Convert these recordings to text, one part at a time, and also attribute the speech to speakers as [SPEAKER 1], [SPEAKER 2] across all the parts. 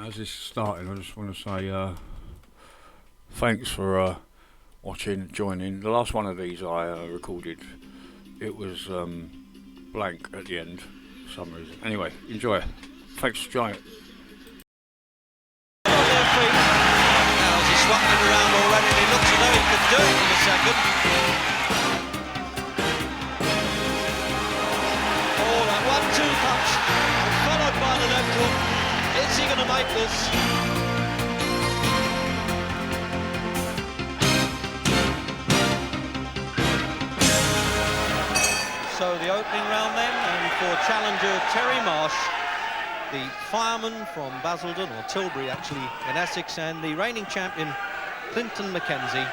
[SPEAKER 1] as this is starting, I just want to say thanks for watching, joining. The last one of these I recorded, it was blank at the end for some reason. Anyway, enjoy. Thanks for joining.
[SPEAKER 2] Now he's swapping around already, and he looks as though he could do it in a second. Oh, that 1-2 punch, followed by the left hook. Is he going to make this? So the opening round then, and for challenger Terry Marsh, the fireman from Basildon, or Tilbury actually, in Essex, and the reigning champion Clinton Mackenzie.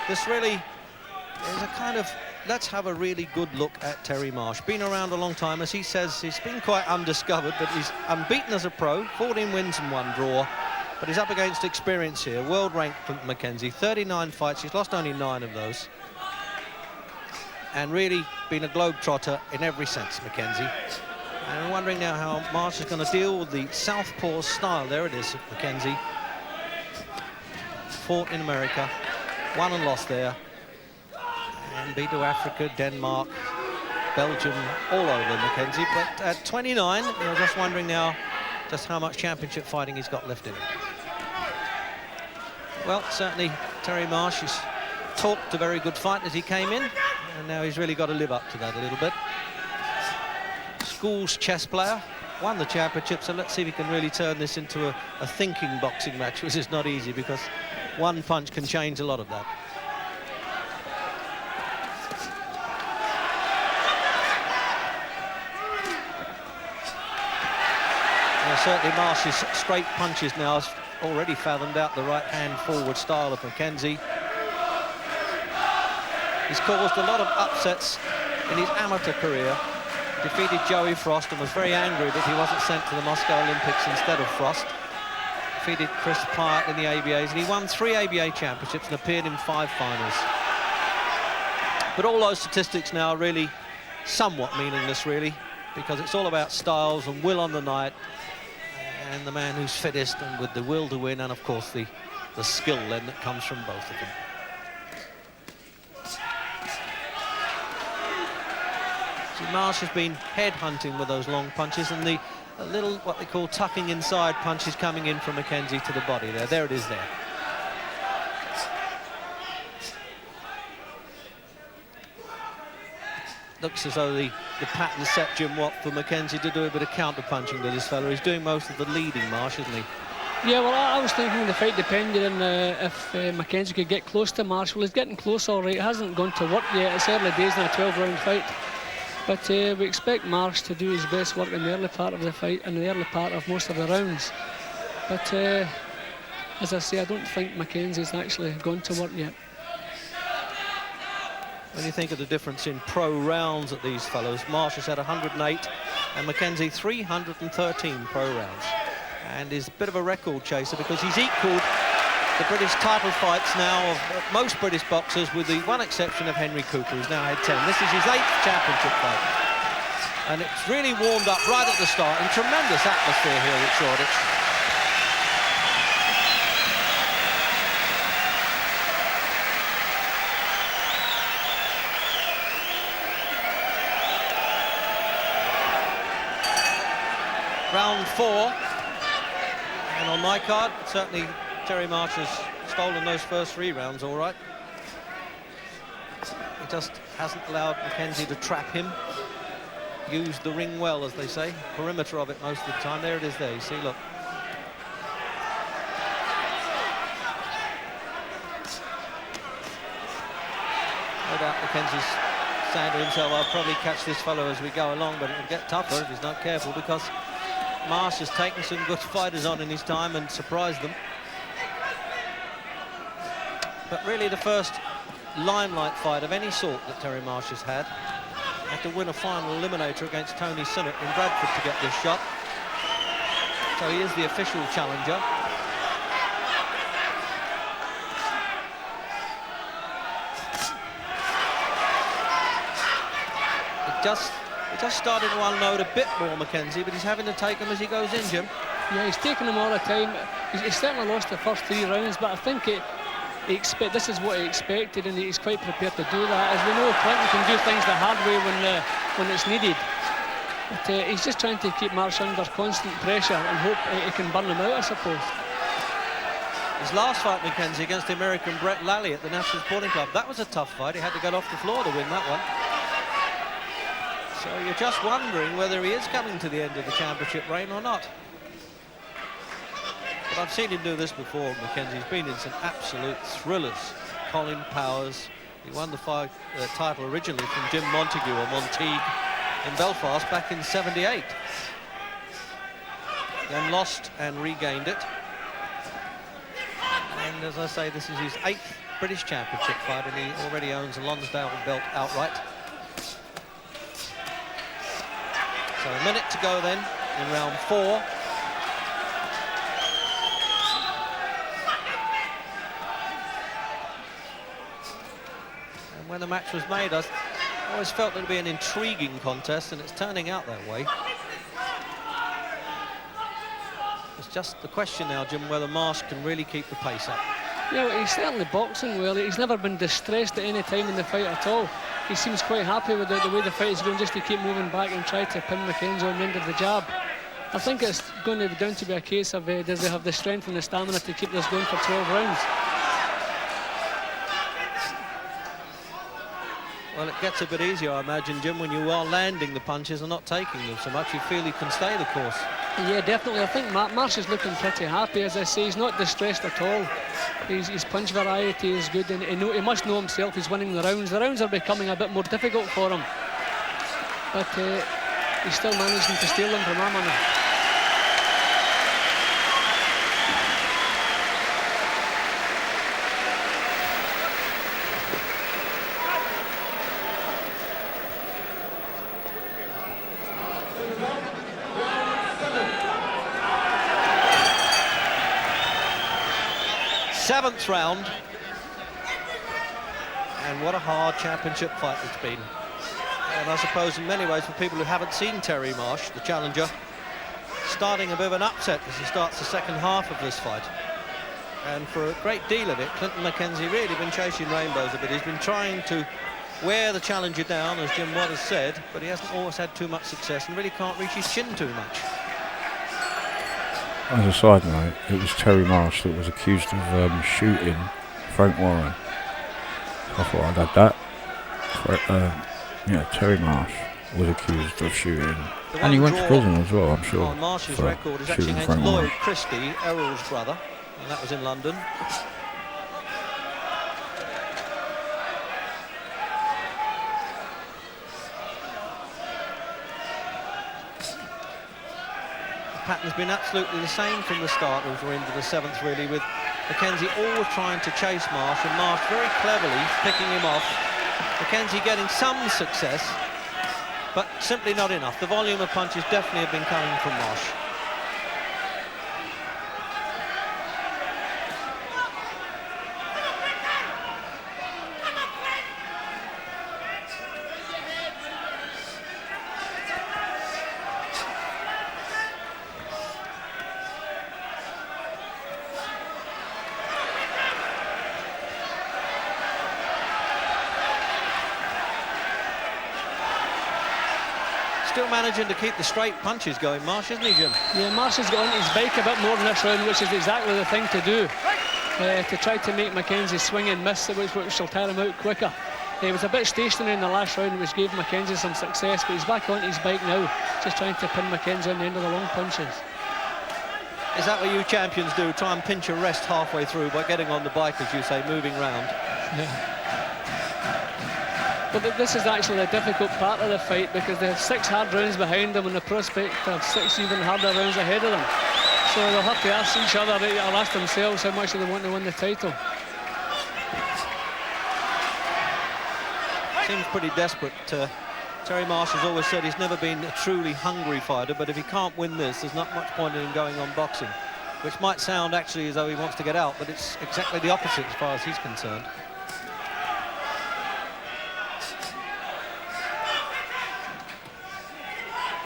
[SPEAKER 2] This really is a kind of, let's have a really good look at Terry Marsh. Been around a long time, as he says, he's been quite undiscovered, but he's unbeaten as a pro, 14 wins and 1 draw. But he's up against experience here, world-ranked Clinton Mackenzie, 39 fights, he's lost only 9 of those. And really been a globetrotter in every sense, Mackenzie. And I'm wondering now how Marsh is going to deal with the southpaw style. There it is, Mackenzie. Fought in America, won and lost there. And beat to Africa, Denmark, Belgium, all over Mackenzie. But at 29, you're just wondering now just how much championship fighting he's got left in him. Well, certainly Terry Marsh has talked a very good fight as he came in, and now he's really got to live up to that a little bit. Schools chess player, won the championship, so let's see if he can really turn this into a thinking boxing match, which is not easy because one punch can change a lot of that. Now, certainly Marsh's straight punches now has already fathomed out the right hand forward style of Mackenzie. He's caused a lot of upsets in his amateur career. Defeated Joey Frost and was very angry that he wasn't sent to the Moscow Olympics instead of Frost. Defeated Chris Pyatt in the ABAs, and he won 3 ABA championships and appeared in 5 finals. But all those statistics now are really somewhat meaningless, really, because it's all about styles and will on the night, and the man who's fittest and with the will to win, and of course the skill then that comes from both of them. Marsh has been head-hunting with those long punches, and the little, what they call tucking inside punches coming in from Mackenzie to the body there. There it is there. Looks as though the pattern set Jim Watt for Mackenzie to do a bit of counter-punching to this fella. He's doing most of the leading, Marsh, isn't he?
[SPEAKER 3] Yeah, well, I was thinking the fight depended on if Mackenzie could get close to Marsh. Well, he's getting close all right. It hasn't gone to work yet. It's early days in a 12-round fight. But we expect Marsh to do his best work in the early part of the fight and the early part of most of the rounds. But as I say, I don't think Mackenzie's actually gone to work yet.
[SPEAKER 2] When you think of the difference in pro rounds at these fellows, Marsh has had 108 and Mackenzie 313 pro rounds. And is a bit of a record chaser because he's equalled the British title fights now of most British boxers, with the one exception of Henry Cooper, who's now had 10. This is his 8th championship fight. And it's really warmed up right at the start, and tremendous atmosphere here at Shoreditch. Round 4. And on my card, certainly Terry Marsh has stolen those first 3 rounds all right. He just hasn't allowed Mackenzie to trap him. Used the ring well, as they say. Perimeter of it most of the time. There it is there, you see, look. No doubt Mackenzie's saying to himself, I'll probably catch this fellow as we go along, but it'll get tougher if he's not careful, because Marsh has taken some good fighters on in his time and surprised them. But really the first limelight fight of any sort that Terry Marsh has had to win a final eliminator against Tony Sinnott in Bradford to get this shot. So he is the official challenger. It just started to unload a bit more, Mackenzie, but he's having to take them as he goes in, Jim.
[SPEAKER 3] Yeah, he's taken them all the time. He's certainly lost the first 3 rounds, but I think this is what he expected, and he's quite prepared to do that. As we know, Clinton can do things the hard way when it's needed. But he's just trying to keep Marsh under constant pressure and hope he can burn him out, I suppose.
[SPEAKER 2] His last fight, Mackenzie, against the American Brett Lally at the National Sporting Club, that was a tough fight. He had to get off the floor to win that one. So you're just wondering whether he is coming to the end of the championship reign or not. But I've seen him do this before, Mackenzie. He's been in some absolute thrillers. Colin Powers, he won the title originally from Jim Montague or Monteague in Belfast back in '78. Then lost and regained it. And as I say, this is his 8th British Championship fight, and he already owns a Lonsdale belt outright. So a minute to go then in round 4. And when the match was made, I always felt it would be an intriguing contest, and it's turning out that way. It's just the question now, Jim, whether Marsh can really keep the pace up.
[SPEAKER 3] Yeah, well, he's certainly boxing well. He's never been distressed at any time in the fight at all. He seems quite happy with the way the fight is going, just to keep moving back and try to pin Mackenzie on the end of the jab. I think it's going to be down to be a case of does they have the strength and the stamina to keep this going for 12 rounds.
[SPEAKER 2] Well, it gets a bit easier, I imagine, Jim, when you are landing the punches and not taking them so much. You feel he can stay the course.
[SPEAKER 3] Yeah, definitely. I think Marsh is looking pretty happy. As I say, he's not distressed at all. His punch variety is good, and he must know himself he's winning the rounds. The rounds are becoming a bit more difficult for him, but he's still managing to steal them from Amman.
[SPEAKER 2] Seventh round, and what a hard championship fight it's been. And I suppose in many ways, for people who haven't seen Terry Marsh, the challenger, starting a bit of an upset as he starts the second half of this fight. And for a great deal of it, Clinton Mackenzie really been chasing rainbows a bit. He's been trying to wear the challenger down, as Jim Watt has said, but he hasn't always had too much success and really can't reach his chin too much.
[SPEAKER 1] As a side note, it was Terry Marsh that was accused of shooting Frank Warren. I thought I'd add that. Yeah, Terry Marsh was accused of shooting. And he went to prison as well, I'm sure.
[SPEAKER 2] On Marsh's record is actually against Lloyd Christie, Errol's brother, and that was in London. Pattern's been absolutely the same from the start as we're into the 7th, really, with Mackenzie always trying to chase Marsh, and Marsh very cleverly picking him off. Mackenzie getting some success, but simply not enough. The volume of punches definitely have been coming from Marsh. Still managing to keep the straight punches going, Marsh, isn't he, Jim?
[SPEAKER 3] Yeah, Marsh has got on his bike a bit more in this round, which is exactly the thing to do, to try to make Mackenzie swing and miss, which will tire him out quicker. He was a bit stationary in the last round, which gave Mackenzie some success, but he's back on his bike now, just trying to pin Mackenzie on the end of the long punches.
[SPEAKER 2] Is that what you champions do? Try and pinch a rest halfway through by getting on the bike, as you say, moving round?
[SPEAKER 3] Yeah. But this is actually a difficult part of the fight, because they have 6 hard rounds behind them and the prospect of 6 even harder rounds ahead of them. So they'll have to ask each other, or ask themselves, how much do they want to win the title.
[SPEAKER 2] Seems pretty desperate. Terry Marsh has always said he's never been a truly hungry fighter, but if he can't win this, there's not much point in him going on boxing, which might sound actually as though he wants to get out, but it's exactly the opposite as far as he's concerned.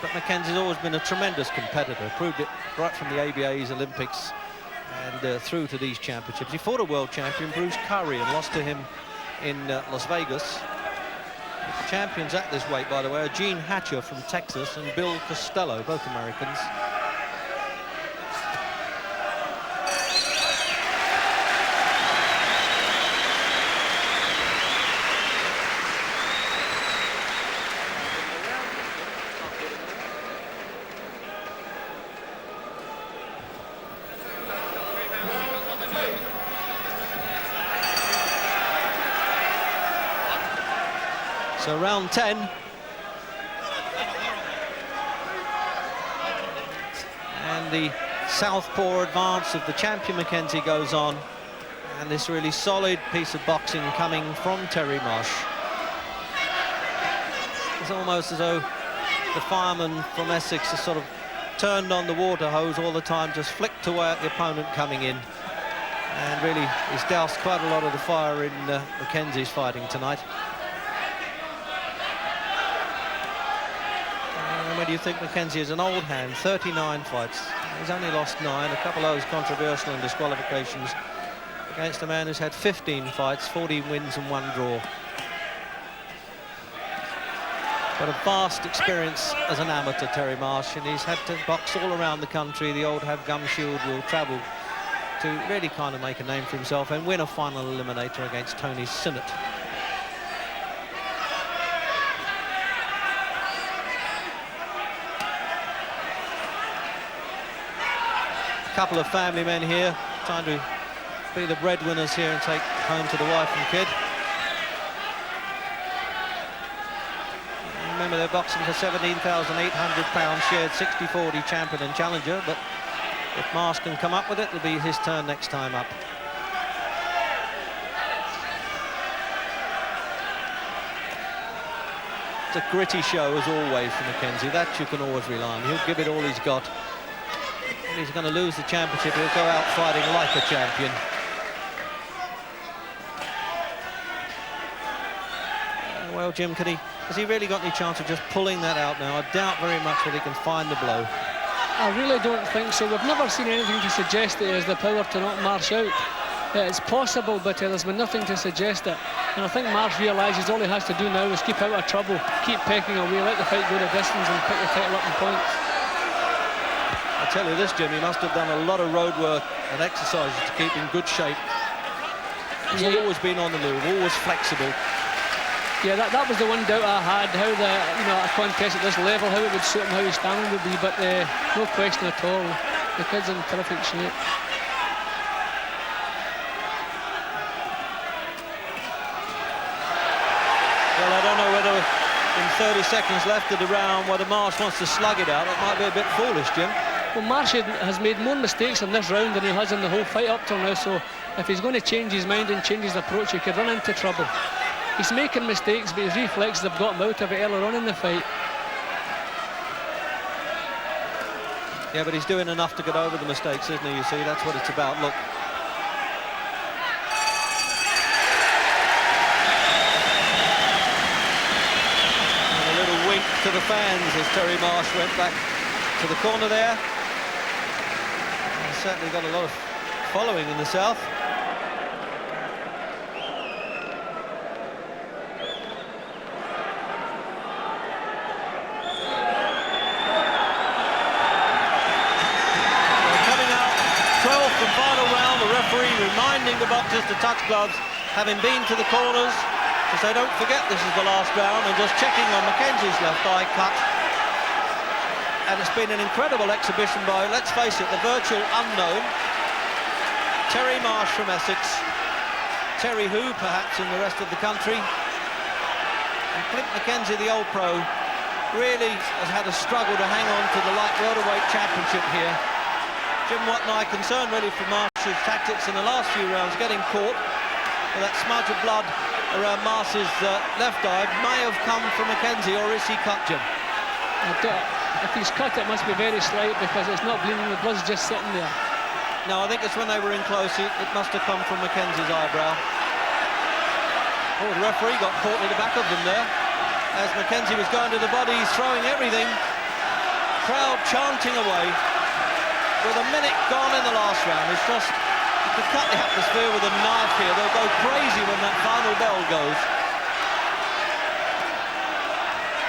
[SPEAKER 2] but Mackenzie's always been a tremendous competitor, proved it right from the ABA's Olympics and through to these championships. He fought a world champion, Bruce Curry, and lost to him in Las Vegas. Champions at this weight, by the way, are Gene Hatcher from Texas and Bill Costello, both Americans. So round 10. And the southpaw advance of the champion Mackenzie goes on. And this really solid piece of boxing coming from Terry Marsh. It's almost as though the fireman from Essex has sort of turned on the water hose all the time, just flicked away at the opponent coming in. And really, he's doused quite a lot of the fire in Mackenzie's fighting tonight. Where do you think Mackenzie is? An old hand, 39 fights. He's only lost 9, a couple of those controversial and disqualifications against a man who's had 15 fights, 14 wins and 1 draw. Got a vast experience as an amateur, Terry Marsh, and he's had to box all around the country. The old Have Gum Shield will travel to really kind of make a name for himself and win a final eliminator against Tony Sinnott. Couple of family men here trying to be the breadwinners here and take home to the wife and kid. Remember, they're boxing for £17,800, shared 60-40 champion and challenger, but if Marsh can come up with it, it'll be his turn next time up. It's a gritty show as always for Mackenzie, that you can always rely on. He'll give it all he's got. He's going to lose the championship, he'll go out fighting like a champion. Well, Jim, has he really got any chance of just pulling that out now? I doubt very much that he can find the blow.
[SPEAKER 3] I really don't think so. We've never seen anything to suggest that he has the power to knock Marsh out. It's possible, but there's been nothing to suggest it. And I think Marsh realises all he has to do now is keep out of trouble, keep pecking away, let the fight go the distance and pick the title up in points.
[SPEAKER 2] I tell you this, Jim, he must have done a lot of road work and exercises to keep in good shape. He's always been on the move, always flexible.
[SPEAKER 3] Yeah, that was the one doubt I had, how a contest at this level, how it would suit him, how his stamina would be, but no question at all. The kid's in terrific shape.
[SPEAKER 2] Well, I don't know whether in 30 seconds left of the round, whether Marsh wants to slug it out. It might be a bit foolish, Jim.
[SPEAKER 3] Well, Marsh has made more mistakes in this round than he has in the whole fight up till now, so if he's going to change his mind and change his approach, he could run into trouble. He's making mistakes, but his reflexes have got him out of it earlier on in the fight.
[SPEAKER 2] Yeah, but he's doing enough to get over the mistakes, isn't he? You see, that's what it's about. Look. And a little wink to the fans as Terry Marsh went back to the corner there. He's certainly got a lot of following in the south. Reminding the boxers to touch gloves, having been to the corners, to say don't forget this is the last round, and just checking on Mackenzie's left eye cut. And it's been an incredible exhibition by, let's face it, the virtual unknown, Terry Marsh from Essex, Terry who perhaps in the rest of the country, and Clint Mackenzie, the old pro, really has had a struggle to hang on to the light welterweight championship here. Jim, what my concern really for Marsh's tactics in the last few rounds, getting caught with that smudge of blood around Marsh's left eye, may have come from Mackenzie, or is he cut, Jim?
[SPEAKER 3] If he's cut, it must be very slight because it's not bleeding, the blood's just sitting there.
[SPEAKER 2] No, I think it's when they were in close, it must have come from Mackenzie's eyebrow. Oh, the referee got caught in the back of them there. As Mackenzie was going to the body, he's throwing everything. crowd chanting away with a minute gone in the last round. It's just, you could cut the atmosphere with a knife here. They'll go crazy when that final bell goes.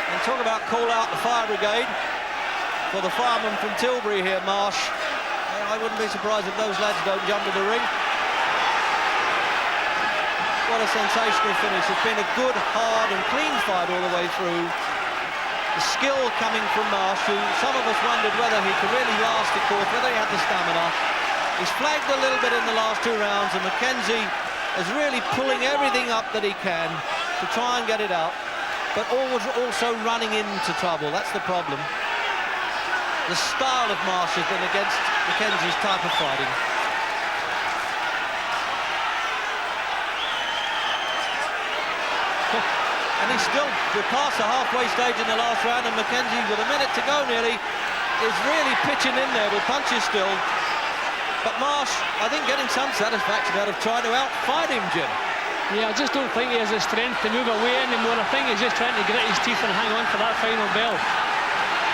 [SPEAKER 2] And talk about call out the fire brigade for the fireman from Tilbury here, Marsh. I wouldn't be surprised if those lads don't jump in the ring. What a sensational finish. It's been a good, hard and clean fight all the way through. The skill coming from Marsh, who some of us wondered whether he could really last the course, whether he had the stamina. He's flagged a little bit in the last 2 rounds, and Mackenzie is really pulling everything up that he can to try and get it out, but always also running into trouble. That's the problem. The style of Marsh has been against Mackenzie's type of fighting. And he's still, we're past the halfway stage in the last round, and Mackenzie, with a minute to go nearly, is really pitching in there with punches still. But Marsh, I think, getting some satisfaction out of trying to outfight him, Jim.
[SPEAKER 3] Yeah, I just don't think he has the strength to move away anymore. I think he's just trying to grit his teeth and hang on for that final bell.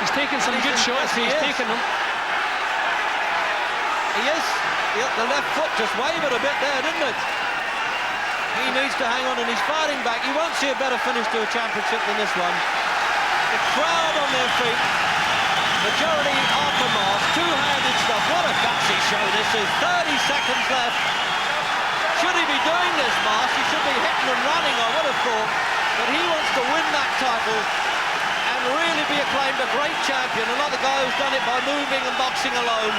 [SPEAKER 3] He's taking some good shots, he's taking them.
[SPEAKER 2] He is. The left foot just wavered a bit there, didn't it? He needs to hang on, and he's fighting back. You won't see a better finish to a championship than this one. The crowd on their feet. Majority after Marsh. Two-handed stuff. What a gutsy show this is. 30 seconds left. Should he be doing this, Marsh? He should be hitting and running, I would have thought. But he wants to win that title and really be acclaimed a great champion. Another guy who's done it by moving and boxing alone.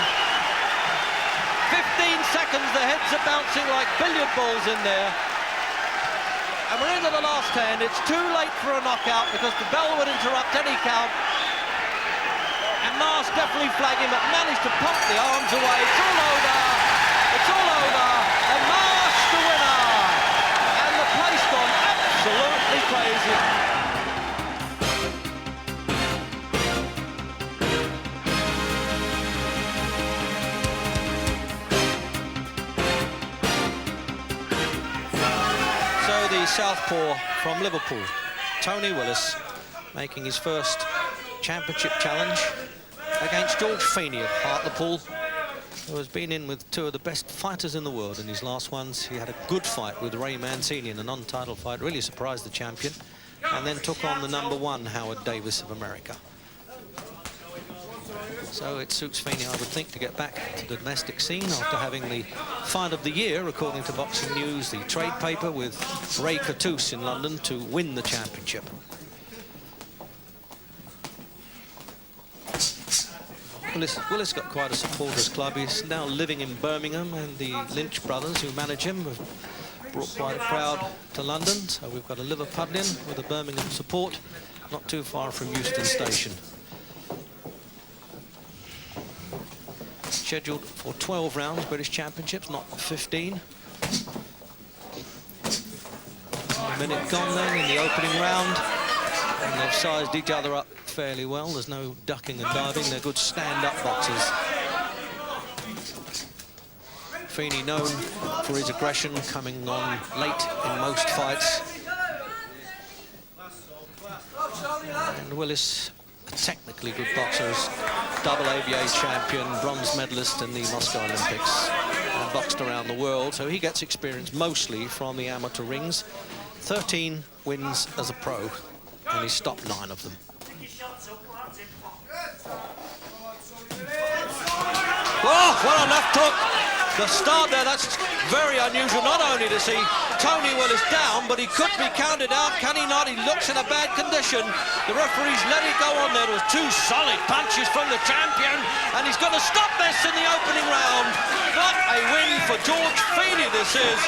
[SPEAKER 2] 15 seconds, the heads are bouncing like billiard balls in there. And we're into the last 10. It's too late for a knockout because the bell would interrupt any count. And Marsh definitely flagging, but managed to pump the arms away. It's all over. It's all over. And Marsh the winner. And the place gone absolutely crazy. The southpaw from Liverpool, Tony Willis, making his first championship challenge against George Feeney of Hartlepool, who has been in with 2 of the best fighters in the world in his last ones. He had a good fight with Ray Mancini in a non-title fight, really surprised the champion, and then took on the #1 Howard Davis of America. So it suits Feeney, I would think, to get back to the domestic scene after having the fight of the year, according to Boxing News, the trade paper with Ray Catus in London to win the championship. Willis got quite a supporters club. He's now living in Birmingham, and the Lynch brothers who manage him have brought quite a crowd to London. So we've got a Liverpudlian with a Birmingham support, not too far from Euston Station. Scheduled for 12 rounds, British Championships, not 15. A minute gone then in the opening round. And they've sized each other up fairly well. There's no ducking and diving. They're good stand-up boxers. Feeney known for his aggression, coming on late in most fights. And Willis, a technically good boxer, double ABA champion, bronze medalist in the Moscow Olympics, and boxed around the world, so he gets experience mostly from the amateur rings. 13 wins as a pro, and he's stopped 9 of them. Oh, what a left hook! The start there, that's very unusual, not only to see Tony Willis down, but he could be counted out, can he not? He looks in a bad condition. The referee's let it go on there. There was 2 solid punches from the champion, and he's going to stop this in the opening round. What a win for George Feeney this is.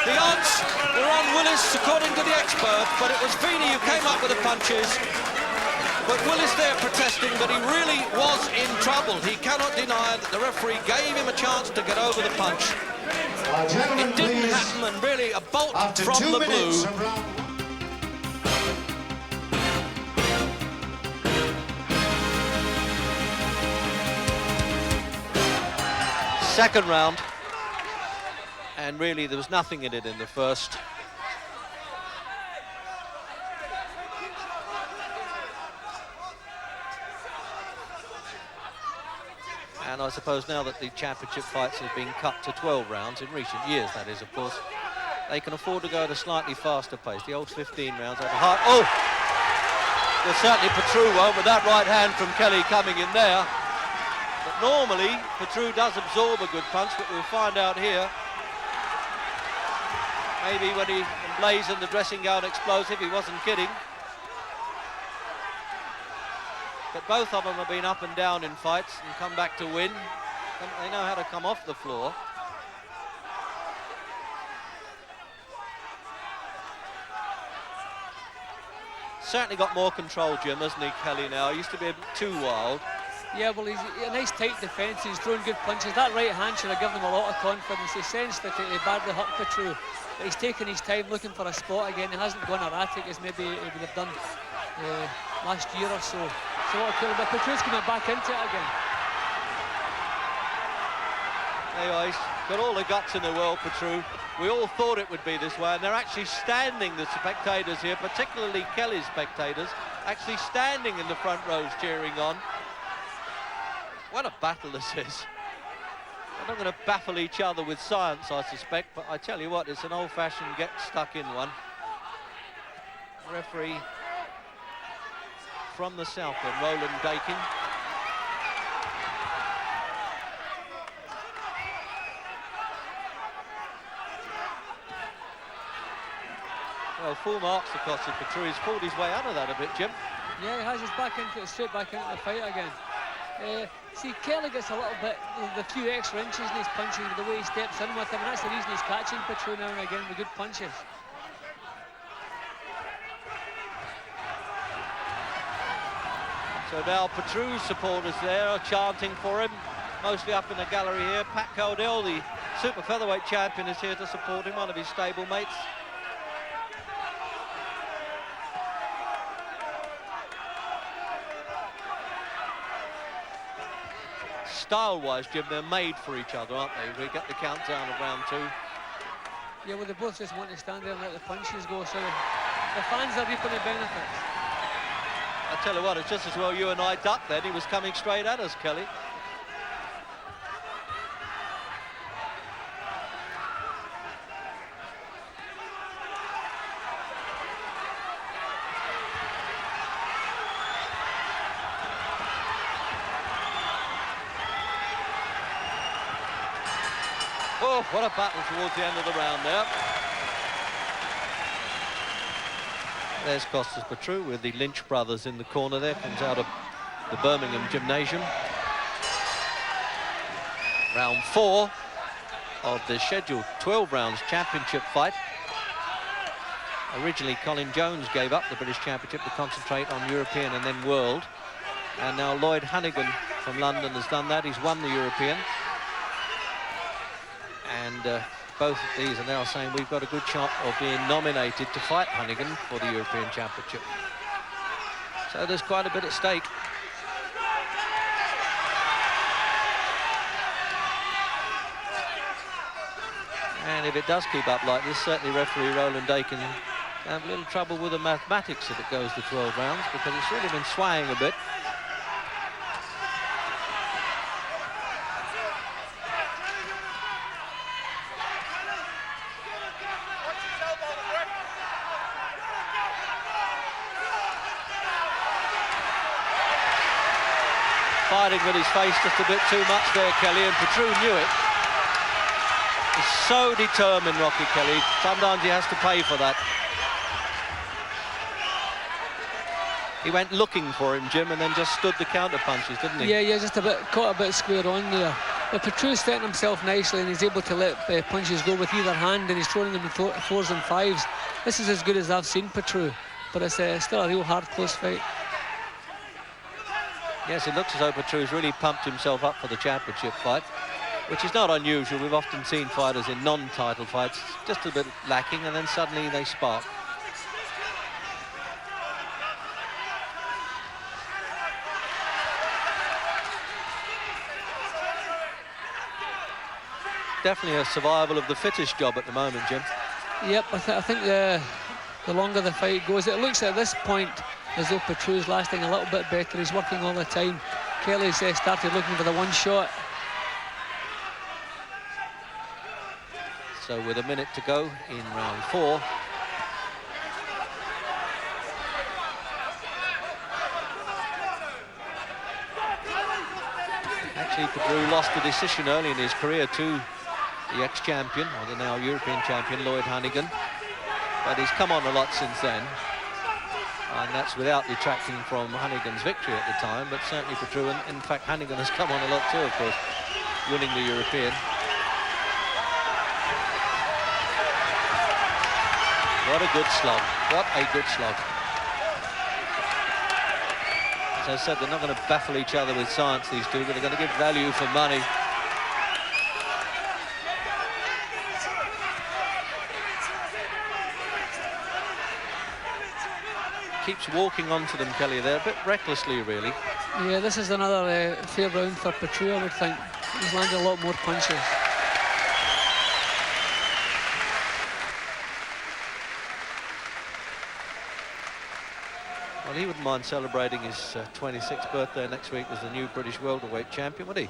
[SPEAKER 2] The odds were on Willis, according to the expert, but it was Feeney who came up with the punches. But Willis there protesting that he really was in trouble. He cannot deny that the referee gave him a chance to get over the punch. It didn't happen, and really a bolt from the blue. Second round, and really there was nothing in it in the first. I suppose now that the championship fights have been cut to 12 rounds, in recent years that is, of course, they can afford to go at a slightly faster pace. The old 15 rounds over hard. Oh! Well, certainly Petru won't, with that right hand from Kelly coming in there. But normally, Petru does absorb a good punch, but we'll find out here. Maybe when he emblazoned the dressing gown explosive, he wasn't kidding. But both of them have been up and down in fights and come back to win. They know how to come off the floor. Certainly got more control, Jim, hasn't he, Kelly, now? He used to be a bit too wild.
[SPEAKER 3] Yeah, well, he's a nice tight defence. He's throwing good punches. That right hand should have given him a lot of confidence. He sensed that he badly hurt Petru. But he's taken his time looking for a spot again. He hasn't gone erratic as maybe he would have done last year or so. So what a cool, but Petru's coming back into it again.
[SPEAKER 2] Anyway, he's got all the guts in the world, Petru. We all thought it would be this way, and they're actually standing, the spectators here, particularly Kelly's spectators, actually standing in the front rows cheering on. What a battle this is. They're not going to baffle each other with science, I suspect, but I tell you what, it's an old-fashioned get-stuck-in one. Referee from the south then, Roland Dakin. Well, full marks to Costa Petru. He's pulled his way out of that a bit, Jim.
[SPEAKER 3] Yeah, he has. He's back into it, straight back into the fight again. See, Kelly gets a little bit, the few extra inches in his punches with the way he steps in with him, and that's the reason he's catching Petru now and again with good punches.
[SPEAKER 2] So now Petru's supporters there are chanting for him, mostly up in the gallery here. Pat Caldell, the super featherweight champion, is here to support him, one of his stablemates. Style-wise, Jim, they're made for each other, aren't they? We get the countdown of round 2.
[SPEAKER 3] Yeah, well, they both just want to stand there and let the punches go, so the fans are reaping the benefits.
[SPEAKER 2] I tell you what, it's just as well you and I ducked then. He was coming straight at us, Kelly. Oh, what a battle towards the end of the round there. There's Costas Petru with the Lynch brothers in the corner there. Comes out of the Birmingham Gymnasium. Round 4 of the scheduled 12 rounds championship fight. Originally, Colin Jones gave up the British Championship to concentrate on European and then World. And now Lloyd Hannigan from London has done that. He's won the European. And both of these are now saying we've got a good shot of being nominated to fight Hannigan for the European Championship. So there's quite a bit at stake. And if it does keep up like this, certainly referee Roland Dakin will have a little trouble with the mathematics if it goes to 12 rounds, because it's really been swaying a bit. Fighting with his face just a bit too much there, Kelly, and Petru knew it. He's so determined, Rocky Kelly. Sometimes he has to pay for that. He went looking for him, Jim, and then just stood the counter punches, didn't he?
[SPEAKER 3] Yeah, just caught a bit square on there. But Petru's setting himself nicely, and he's able to let punches go with either hand, and he's throwing them in 4s and 5s. This is as good as I've seen Petru, but it's still a real hard, close fight.
[SPEAKER 2] Yes, it looks as though Petru's really pumped himself up for the championship fight, which is not unusual. We've often seen fighters in non-title fights just a bit lacking, and then suddenly they spark. Definitely a survival of the fittest job at the moment, Jim.
[SPEAKER 3] Yep, I think the longer the fight goes, it looks at this point as though Petru's lasting a little bit better. He's working all the time. Kelly's started looking for the one shot.
[SPEAKER 2] So with a minute to go in round 4. Actually, Petru lost a decision early in his career to the ex-champion, or the now European champion, Lloyd Hannigan. But he's come on a lot since then. And that's without detracting from Hannigan's victory at the time, but certainly Petru, and in fact Hannigan has come on a lot too, of course, winning the European. What a good slog. What a good slog. As I said, they're not going to baffle each other with science, these two, but they're going to give value for money. Keeps walking onto them, Kelly, there, a bit recklessly, really.
[SPEAKER 3] Yeah, this is another fair round for Petru, I would think. He's landed a lot more punches.
[SPEAKER 2] Well, he wouldn't mind celebrating his 26th birthday next week as the new British welterweight champion, would he?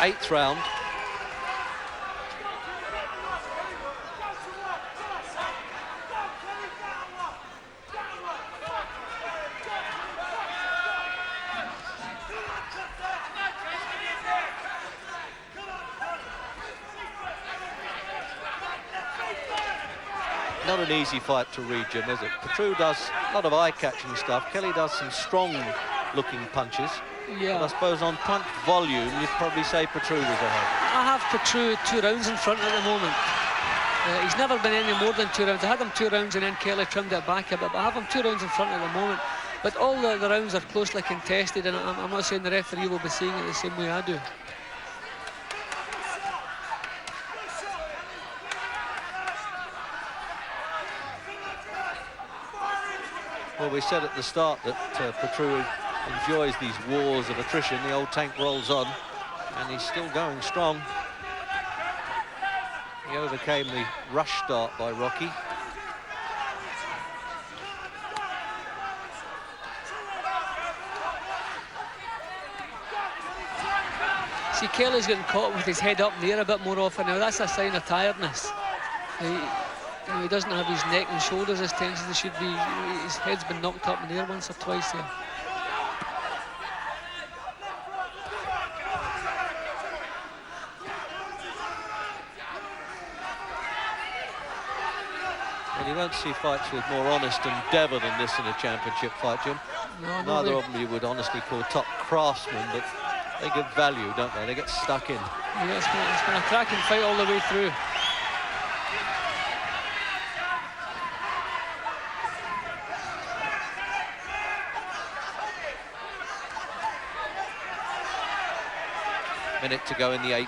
[SPEAKER 2] Eighth round. Not an easy fight to read, Jim, is it? Petru does a lot of eye-catching stuff. Kelly does some strong-looking punches.
[SPEAKER 3] Yeah.
[SPEAKER 2] But I suppose on punch volume, you'd probably say Petru was ahead.
[SPEAKER 3] I have Petru 2 rounds in front at the moment. He's never been any more than 2 rounds. I had him 2 rounds and then Kelly trimmed it back a bit, but I have him 2 rounds in front at the moment. But all the rounds are closely contested, and I'm not saying the referee will be seeing it the same way I do.
[SPEAKER 2] Well, we said at the start that Petru enjoys these wars of attrition. The old tank rolls on, and he's still going strong. He overcame the rush start by Rocky.
[SPEAKER 3] See, Kelly's getting caught with his head up in the air a bit more often now. That's a sign of tiredness. He doesn't have his neck and shoulders as tense as they should be. His head's been knocked up in the air once or twice there.
[SPEAKER 2] Well, you won't see fights with more honest endeavour than this in a championship fight, Jim.
[SPEAKER 3] No,
[SPEAKER 2] Neither of them you would honestly call top craftsmen, but they give value, don't they? They get stuck in.
[SPEAKER 3] Yeah, it's been a cracking fight all the way through.
[SPEAKER 2] Minute to go in the 8th.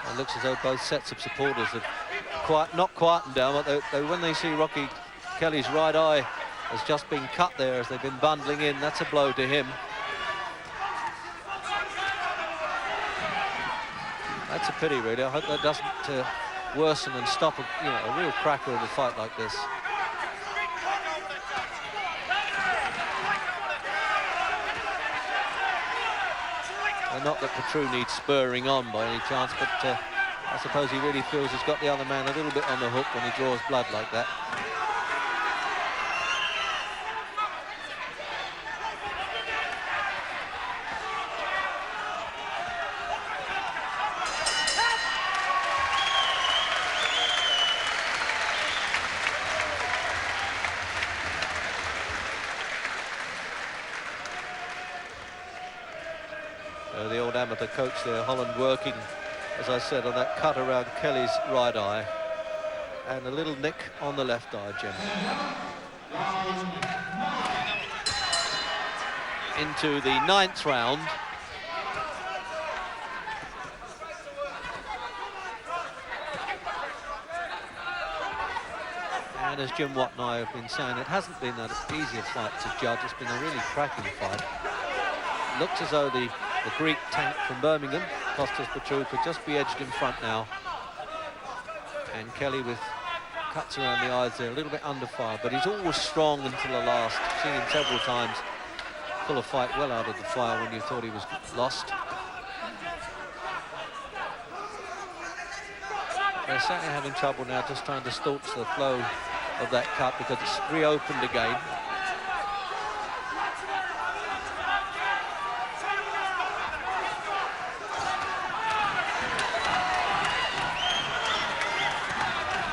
[SPEAKER 2] It looks as though both sets of supporters have not quietened down, but when they see Rocky Kelly's right eye has just been cut there as they've been bundling in, that's a blow to him. That's a pity, really. I hope that doesn't worsen and stop a real cracker of a fight like this. And not that Petru needs spurring on by any chance, but I suppose he really feels he's got the other man a little bit on the hook when he draws blood like that. The old amateur coach there, Holland, working, as I said, on that cut around Kelly's right eye. And a little nick on the left eye, Jim. Into the 9th round. And as Jim Watt and I have been saying, it hasn't been that easy a fight to judge. It's been a really cracking fight. Looks as though the the Greek tank from Birmingham, Kostas Petrou, could just be edged in front now. And Kelly with cuts around the eyes there, a little bit under fire, but he's always strong until the last. I've seen him several times pull a fight well out of the fire when you thought he was lost. They're certainly having trouble now just trying to staunch the flow of that cut because it's reopened again.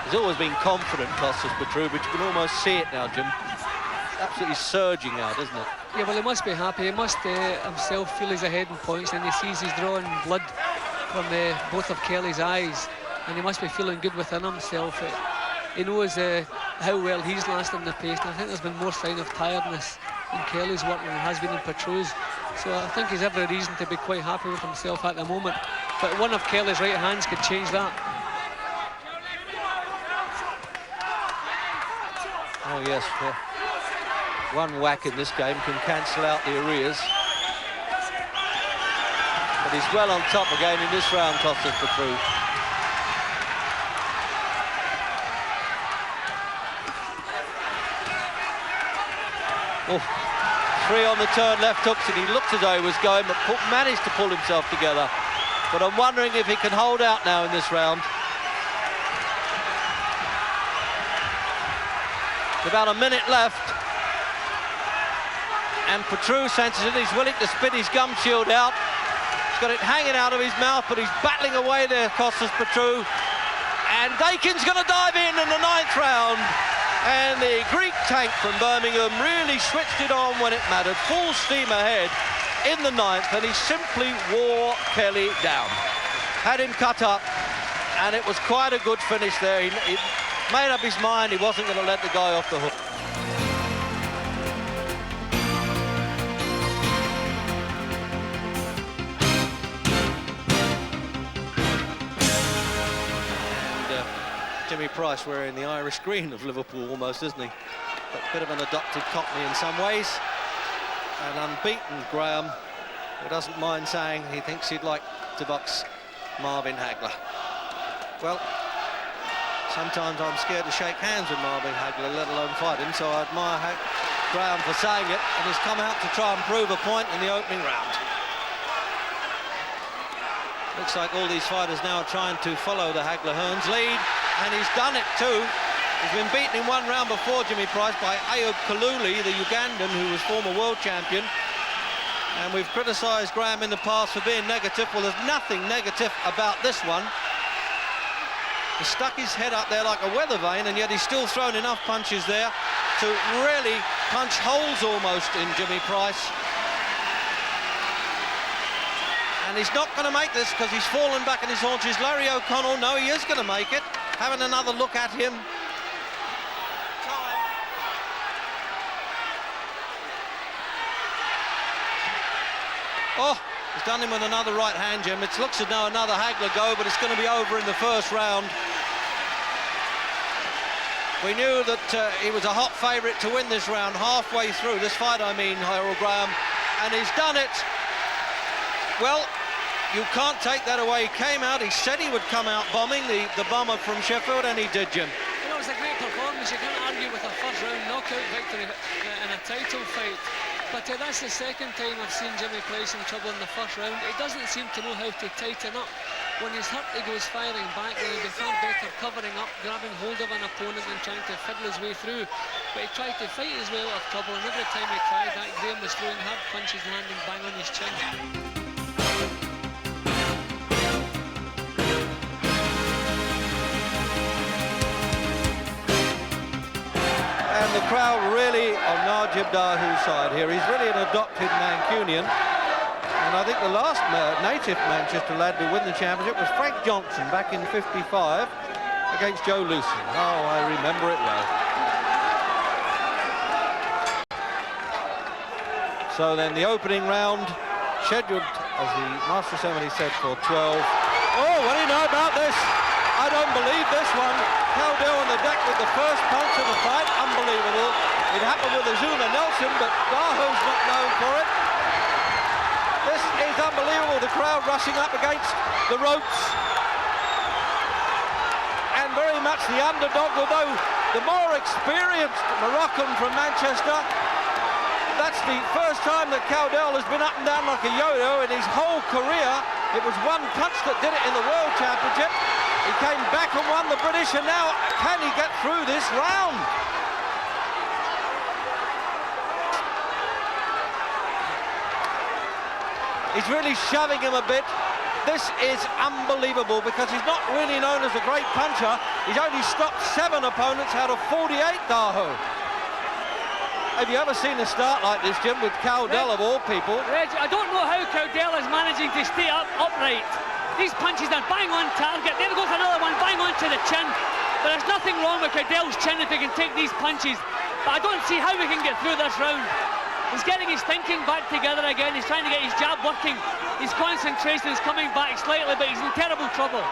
[SPEAKER 2] He's always been confident, Kostas Petrou, but you can almost see it now, Jim. Absolutely surging out, isn't it?
[SPEAKER 3] Yeah, well, he must be happy. He must himself feel he's ahead in points, and he sees he's drawing blood from both of Kelly's eyes, and he must be feeling good within himself. He knows how well he's lasting the pace, and I think there's been more sign of tiredness in Kelly's work than there has been in Petrou's. So I think he's every reason to be quite happy with himself at the moment. But one of Kelly's right hands could change that.
[SPEAKER 2] Oh yes, one whack in this game can cancel out the arrears. But he's well on top again in this round, Kostas Petrou. Oh, 3 on the turn, left hooks, and he looked as though he was going, but managed to pull himself together. But I'm wondering if he can hold out now in this round. About a minute left, and Petrou senses it. He's willing to spit his gum shield out. He's got it hanging out of his mouth, but he's battling away there, Kostas Petrou. And Dakin's going to dive in the 9th round. And the Greek tank from Birmingham really switched it on when it mattered. Full steam ahead in the 9th, and he simply wore Kelly down. Had him cut up, and it was quite a good finish there. He made up his mind he wasn't going to let the guy off the hook. And Jimmy Price wearing the Irish green of Liverpool almost, isn't he? But a bit of an adopted Cockney in some ways. And unbeaten Graham, who doesn't mind saying he thinks he'd like to box Marvin Hagler. Well, sometimes I'm scared to shake hands with Marvin Hagler, let alone fight him, so I admire Graham for saying it, and he's come out to try and prove a point in the opening round. Looks like all these fighters now are trying to follow the Hagler-Hearns lead, and he's done it too. He's been beaten in 1 round before, Jimmy Price, by Ayub Kaluli, the Ugandan, who was former world champion. And we've criticised Graham in the past for being negative. Well, there's nothing negative about this one. He stuck his head up there like a weather vane, and yet he's still thrown enough punches there to really punch holes almost in Jimmy Price. And he's not going to make this because he's fallen back in his haunches. Larry O'Connell, no, he is going to make it. Having another look at him. Oh, he's done him with another right hand, Jim. It looks as though another Hagler go, but it's going to be over in the 1st round. We knew that he was a hot favourite to win this round halfway through this fight, I mean, Harold Graham, and he's done it. Well, you can't take that away. He came out, he said he would come out bombing, the bomber from Sheffield, and he did, Jim.
[SPEAKER 3] Well, it was a great performance. You can't argue with a 1st round knockout victory in a title fight. But that's the 2nd time I've seen Jimmy Price in trouble in the 1st round. He doesn't seem to know how to tighten up. When he's hurt, he goes firing back. He'll be far better covering up, grabbing hold of an opponent and trying to fiddle his way through. But he tried to fight his way out of trouble, and every time he tried that, Graham was throwing hard punches and landing bang on his chin.
[SPEAKER 2] And the crowd really on Najib Dahu's side here. He's really an adopted Mancunian. And I think the last native Manchester lad to win the championship was Frank Johnson back in '55 against Joe Lucy. Oh, I remember it well. So then the opening round, scheduled, as the Master Ceremony said, for 12. Oh, what do you know about this? I don't believe this one. Caldell on the deck with the first punch of the fight. Unbelievable. It happened with Azuma Nelson, but Dahu's not known for it. This is is unbelievable. The crowd rushing up against the ropes. And very much the underdog, although the more experienced Moroccan from Manchester. That's the first time that Cowdell has been up and down like a yo-yo in his whole career. It was one punch that did it in the World Championship. He came back and won the British, and now can he get through this round? He's really shoving him a bit. This is unbelievable because he's not really known as a great puncher. He's only stopped 7 opponents out of 48, Daho. Have you ever seen a start like this, Jim, with Cowdell of all people?
[SPEAKER 3] Reg, I don't know how Cowdell is managing to stay upright. These punches are bang on target. There goes another one, bang on to the chin. But there's nothing wrong with Cowdell's chin if he can take these punches. But I don't see how we can get through this round. He's getting his thinking back together again. He's trying to get his jab working. His concentration is coming back slightly, but he's in terrible trouble.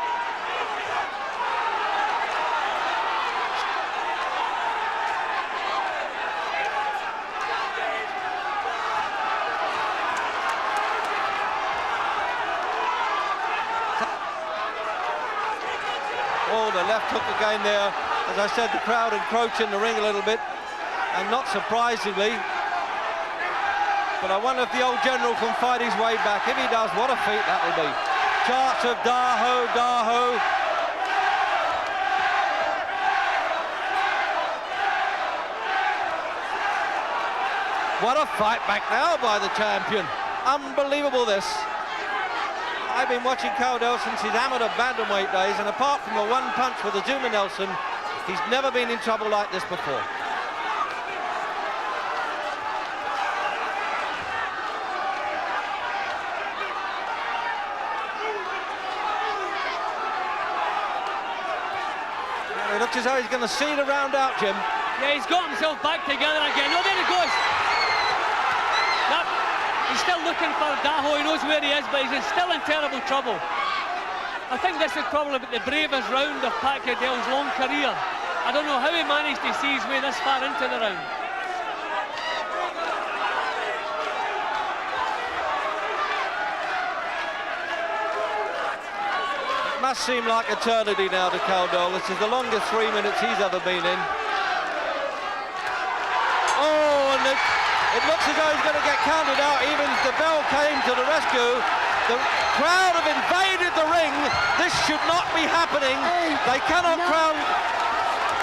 [SPEAKER 2] Oh, the left hook again there. As I said, the crowd encroaching the ring a little bit. And not surprisingly, but I wonder if the old general can fight his way back. If he does, what a feat that will be. Charts of Daho, Daho. What a fight back now by the champion. Unbelievable this. I've been watching Cowdell since his amateur bantamweight days, and apart from the one punch with the Zuma Nelson, he's never been in trouble like this before. It looks as though he's going to see the round out, Jim.
[SPEAKER 3] Yeah, he's got himself back together again. Oh, there he goes. He's still looking for Daho. He knows where he is, but he's still in terrible trouble. I think this is probably the bravest round of Pat Cowdell's long career. I don't know how he managed to see his way this far into the round.
[SPEAKER 2] It must seem like eternity now to Cowdell. This is the longest 3 minutes he's ever been in. Oh, and it looks as though he's going to get counted out, even as the bell came to the rescue. The crowd have invaded the ring. This should not be happening. They cannot crown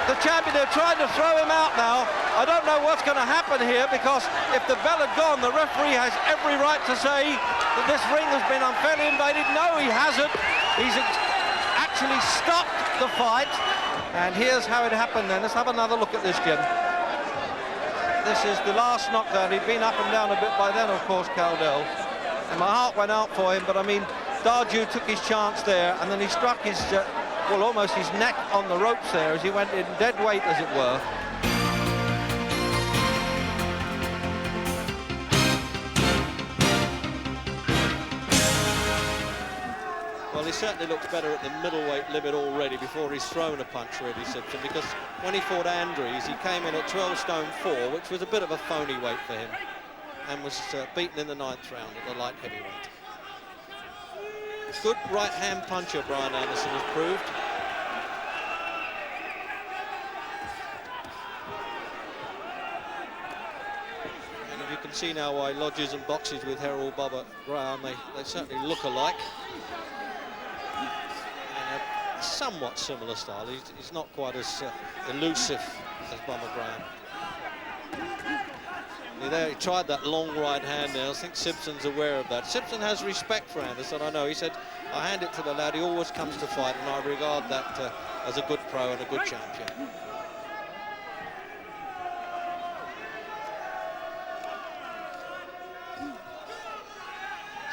[SPEAKER 2] the champion. They're trying to throw him out now. I don't know what's going to happen here, because if the bell had gone, the referee has every right to say that this ring has been unfairly invaded. No, he hasn't. He's actually stopped the fight. And here's how it happened then. Let's have another look at this, Jim. This is the last knockdown. He'd been up and down a bit by then, of course, Cowdell. And my heart went out for him, but I mean, Darju took his chance there, and then he struck his, well, almost his neck on the ropes there as he went in dead weight, as it were. Well, he certainly looks better at the middleweight limit already before he's thrown a punch, really, Simpson, because when he fought Andrews, he came in at 12 stone 4, which was a bit of a phony weight for him, and was beaten in the 9th round at the light heavyweight. Good right-hand puncher, Brian Anderson has proved. And if you can see now why lodges and boxes with Harold Bubba Graham, they certainly look alike. Somewhat similar style. He's not quite as elusive as Bubba Graham. He tried that long right hand there. I think Simpson's aware of that. Simpson has respect for Anderson, I know. He said, I hand it to the lad, he always comes to fight, and I regard that as a good pro and a good champion.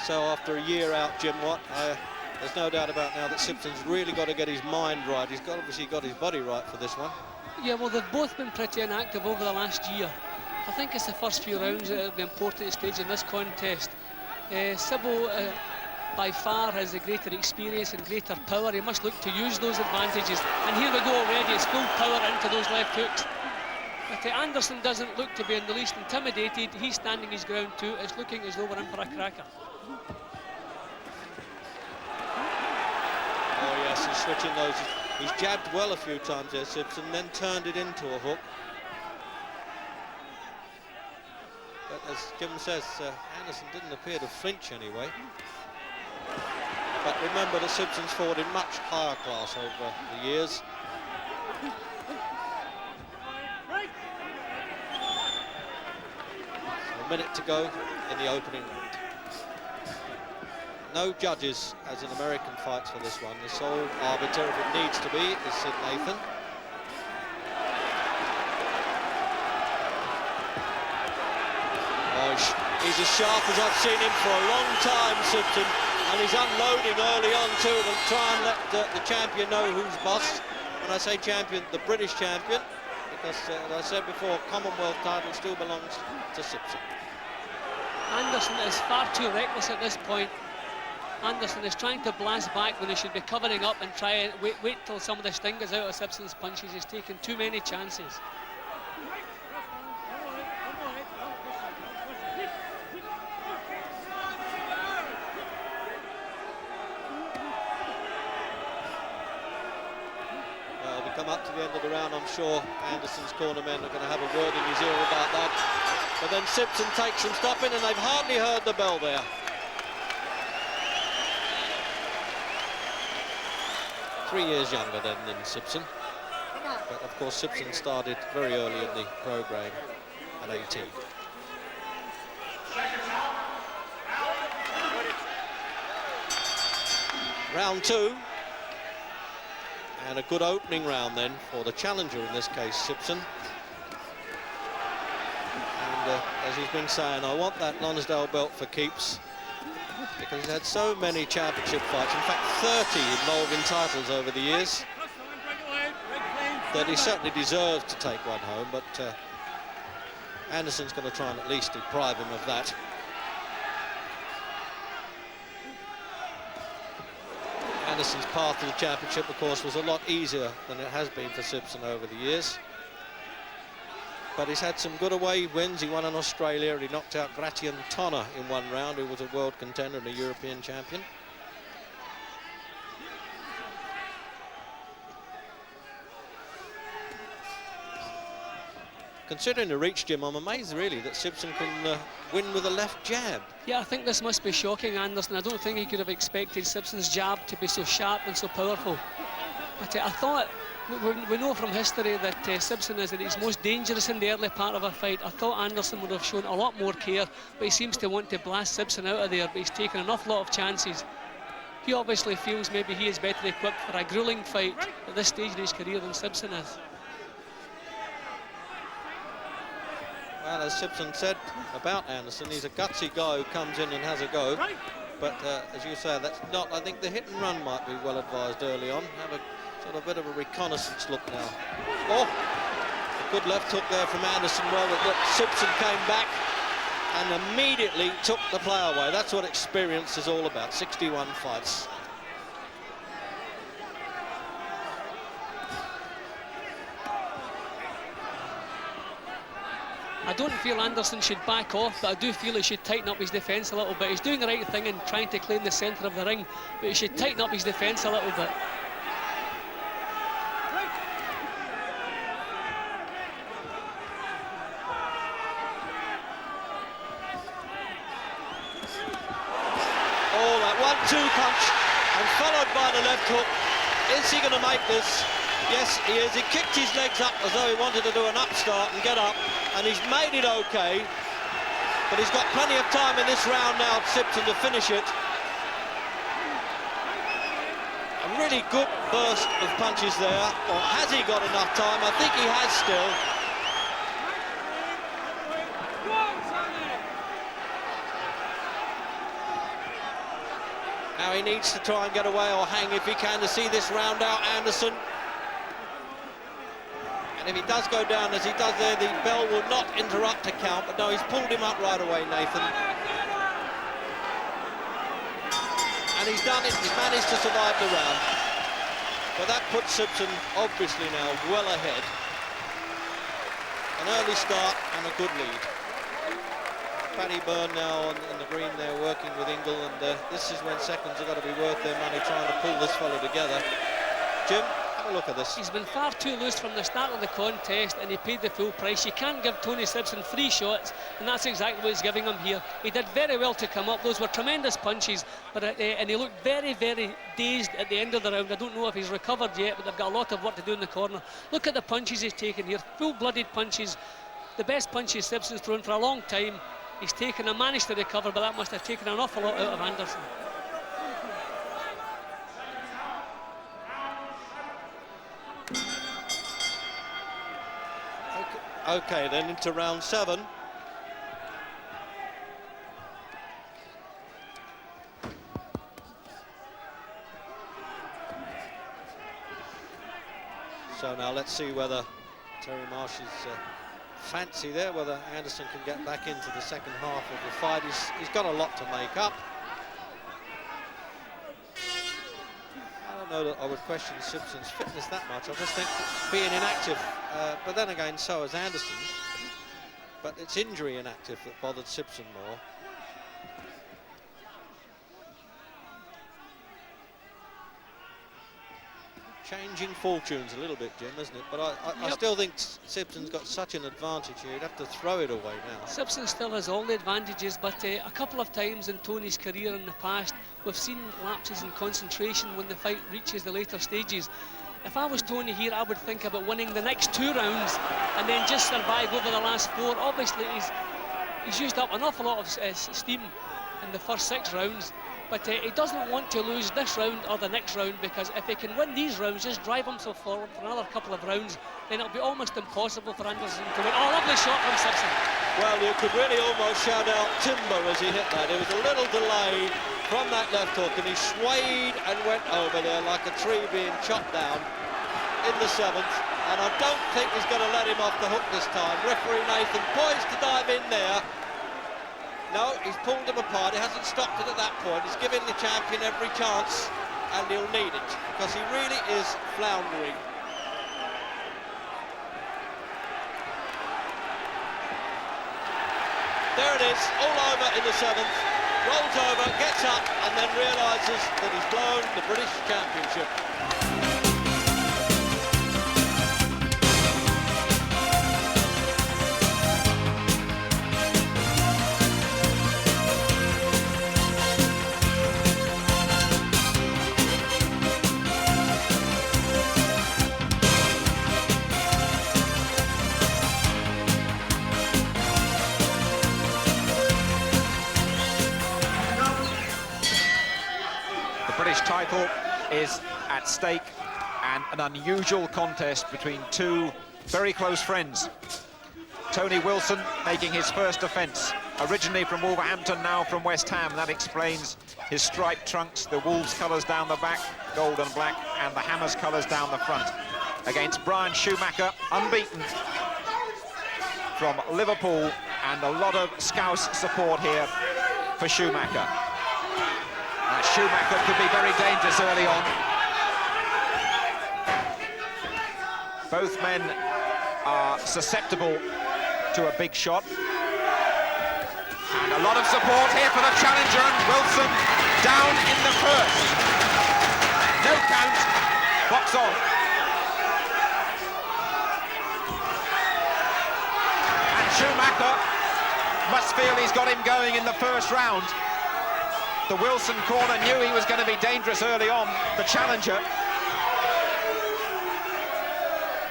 [SPEAKER 2] So after a year out, Jim Watt, there's no doubt about now that Simpson's really got to get his mind right. He's obviously got his body right for this one.
[SPEAKER 3] Yeah, well, they've both been pretty inactive over the last year. I think it's the first few rounds that are the important stage in this contest. Sybil, by far, has the greater experience and greater power. He must look to use those advantages. And here we go already, it's full power into those left hooks. But Anderson doesn't look to be in the least intimidated. He's standing his ground too. It's looking as though we're in for a cracker.
[SPEAKER 2] Yes, he's switching those. He's jabbed well a few times there, Simpson, then turned it into a hook. But as Jim says, Anderson didn't appear to flinch anyway. But remember that Simpson's fought in much higher class over the years. So a minute to go in the opening round. No judges, as in American fights for this one. The sole arbiter, if it needs to be, is Sid Nathan. Oh, he's as sharp as I've seen him for a long time, Simpson, and he's unloading early on too to try and let the champion know who's boss. When I say champion, the British champion, because as I said before, Commonwealth title still belongs to Simpson.
[SPEAKER 3] Anderson is far too reckless at this point. Anderson is trying to blast back when he should be covering up and try and wait till some of the sting is out of Simpson's punches. He's taken too many chances.
[SPEAKER 2] Well, we come up to the end of the round, I'm sure Anderson's cornermen are going to have a word in his ear about that. But then Simpson takes some stopping, and they've hardly heard the bell there. Three years younger than Simpson, but of course Simpson started very early in the programme at 18. Round two, and a good opening round then for the challenger, in this case Simpson. And as he's been saying, I want that Lonsdale belt for keeps, because he's had so many championship fights, in fact 30 involving titles over the years, that he certainly deserves to take one home, but Anderson's going to try and at least deprive him of that. Anderson's path to the championship, of course, was a lot easier than it has been for Simpson over the years. But he's had some good away wins. He won in Australia. He knocked out Gratian Tonner in one round, who was a world contender and a European champion. Considering the reach, Jim, I'm amazed really that Simpson can win with a left jab. Yeah,
[SPEAKER 3] I think this must be shocking, Anderson. I don't think he could have expected Simpson's jab to be so sharp and so powerful. But I thought, we know from history that Simpson is at his most dangerous in the early part of a fight. I thought Anderson would have shown a lot more care, but he seems to want to blast Simpson out of there, but he's taken an awful lot of chances. He obviously feels maybe he is better equipped for a grueling fight at this stage in his career than Simpson is.
[SPEAKER 2] Well, as Simpson said about Anderson, he's a gutsy guy who comes in and has a go. But as you say, that's not, I think the hit and run might be well advised early on. Have a sort of bit of a reconnaissance look now. Oh, a good left hook there from Anderson. Well, look, Simpson came back and immediately took the play away. That's what experience is all about, 61 fights.
[SPEAKER 3] I don't feel Anderson should back off, but I do feel he should tighten up his defence a little bit. He's doing the right thing in trying to claim the centre of the ring, but he should tighten up his defence a little bit.
[SPEAKER 2] Oh, that 1-2 punch, and followed by the left hook. Is he going to make this? Yes, he is. He kicked his legs up as though he wanted to do an upstart and get up, and he's made it okay. But he's got plenty of time in this round now, Simpson, to finish it. A really good burst of punches there. Or has he got enough time? I think he has still. Now he needs to try and get away or hang if he can to see this round out, Anderson. And if he does go down as he does there, the bell will not interrupt a count. But no, he's pulled him up right away, Nathan. And he's done it. He's managed to survive the round. But that puts Simpson obviously now well ahead. An early start and a good lead. Paddy Byrne now on the green there working with Ingle, and this is when seconds have got to be worth their money trying to pull this fellow together. Jim, have a look at this.
[SPEAKER 3] He's been far too loose from the start of the contest, and he paid the full price. You can't give Tony Simpson 3 shots, and that's exactly what he's giving him here. He did very well to come up. Those were tremendous punches, but and he looked very, very dazed at the end of the round. I don't know if he's recovered yet, but they've got a lot of work to do in the corner. Look at the punches he's taken here, full-blooded punches. The best punches Simpson's thrown for a long time. He's taken and managed to recover, but that must have taken an awful lot out of Anderson.
[SPEAKER 2] Okay, then into round 7. So now let's see whether Terry Marsh's fancy there, whether Anderson can get back into the second half of the fight. He's got a lot to make up. I don't know that I would question Simpson's fitness that much. I just think being inactive, but then again, so is Anderson. But it's injury inactive that bothered Simpson more. Changing fortunes a little bit, Jim, isn't it? But I still think Simpson's got such an advantage here. He'd have to throw it away now.
[SPEAKER 3] Simpson still has all the advantages, but a couple of times in Tony's career in the past, we've seen lapses in concentration when the fight reaches the later stages. If I was Tony here, I would think about winning the next 2 rounds and then just survive over the last 4. Obviously, he's used up an awful lot of steam in the first 6 rounds. But he doesn't want to lose this round or the next round, because if he can win these rounds, just drive himself forward for another couple of rounds, then it'll be almost impossible for Anderson to win. Oh, lovely shot from Simpson.
[SPEAKER 2] Well, you could really almost shout out timber as he hit that. There was a little delay from that left hook, and he swayed and went over there like a tree being chopped down in the 7th. And I don't think he's going to let him off the hook this time. Referee Nathan poised to dive in there. No, he's pulled him apart. He hasn't stopped it at that point. He's giving the champion every chance, and he'll need it, because he really is floundering. There it is, all over in the 7th. Rolls over, gets up, and then realises that he's blown the British Championship.
[SPEAKER 4] Title is at stake, and an unusual contest between 2 very close friends. Tony Wilson making his first defence, originally from Wolverhampton, now from West Ham. That explains his striped trunks, the Wolves colours down the back, gold and black, and the Hammers colours down the front. Against Brian Schumacher, unbeaten from Liverpool, and a lot of Scouse support here for Schumacher. Schumacher could be very dangerous early on. Both men are susceptible to a big shot. And a lot of support here for the challenger, and Wilson down in the first. No count, box on. And Schumacher must feel he's got him going in the first round. The Wilson corner knew he was going to be dangerous early on, the challenger.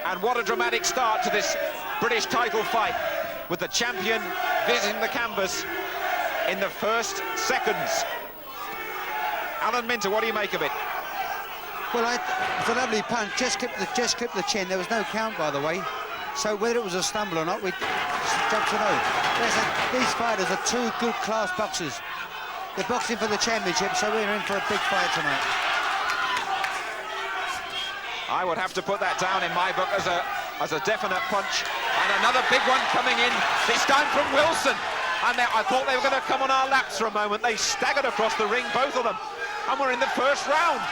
[SPEAKER 4] And what a dramatic start to this British title fight, with the champion visiting the canvas in the first seconds. Alan Minter, what do you make of it?
[SPEAKER 5] Well, it's a lovely punch, just clipped the chin. There was no count, by the way. So whether it was a stumble or not, we jump to know. These fighters are 2 good class boxers. They're boxing for the championship, so we're in for a big fight tonight.
[SPEAKER 4] I would have to put that down in my book as a definite punch. And another big one coming in, this time from Wilson. And I thought they were going to come on our laps for a moment. They staggered across the ring, both of them. And we're in the first round.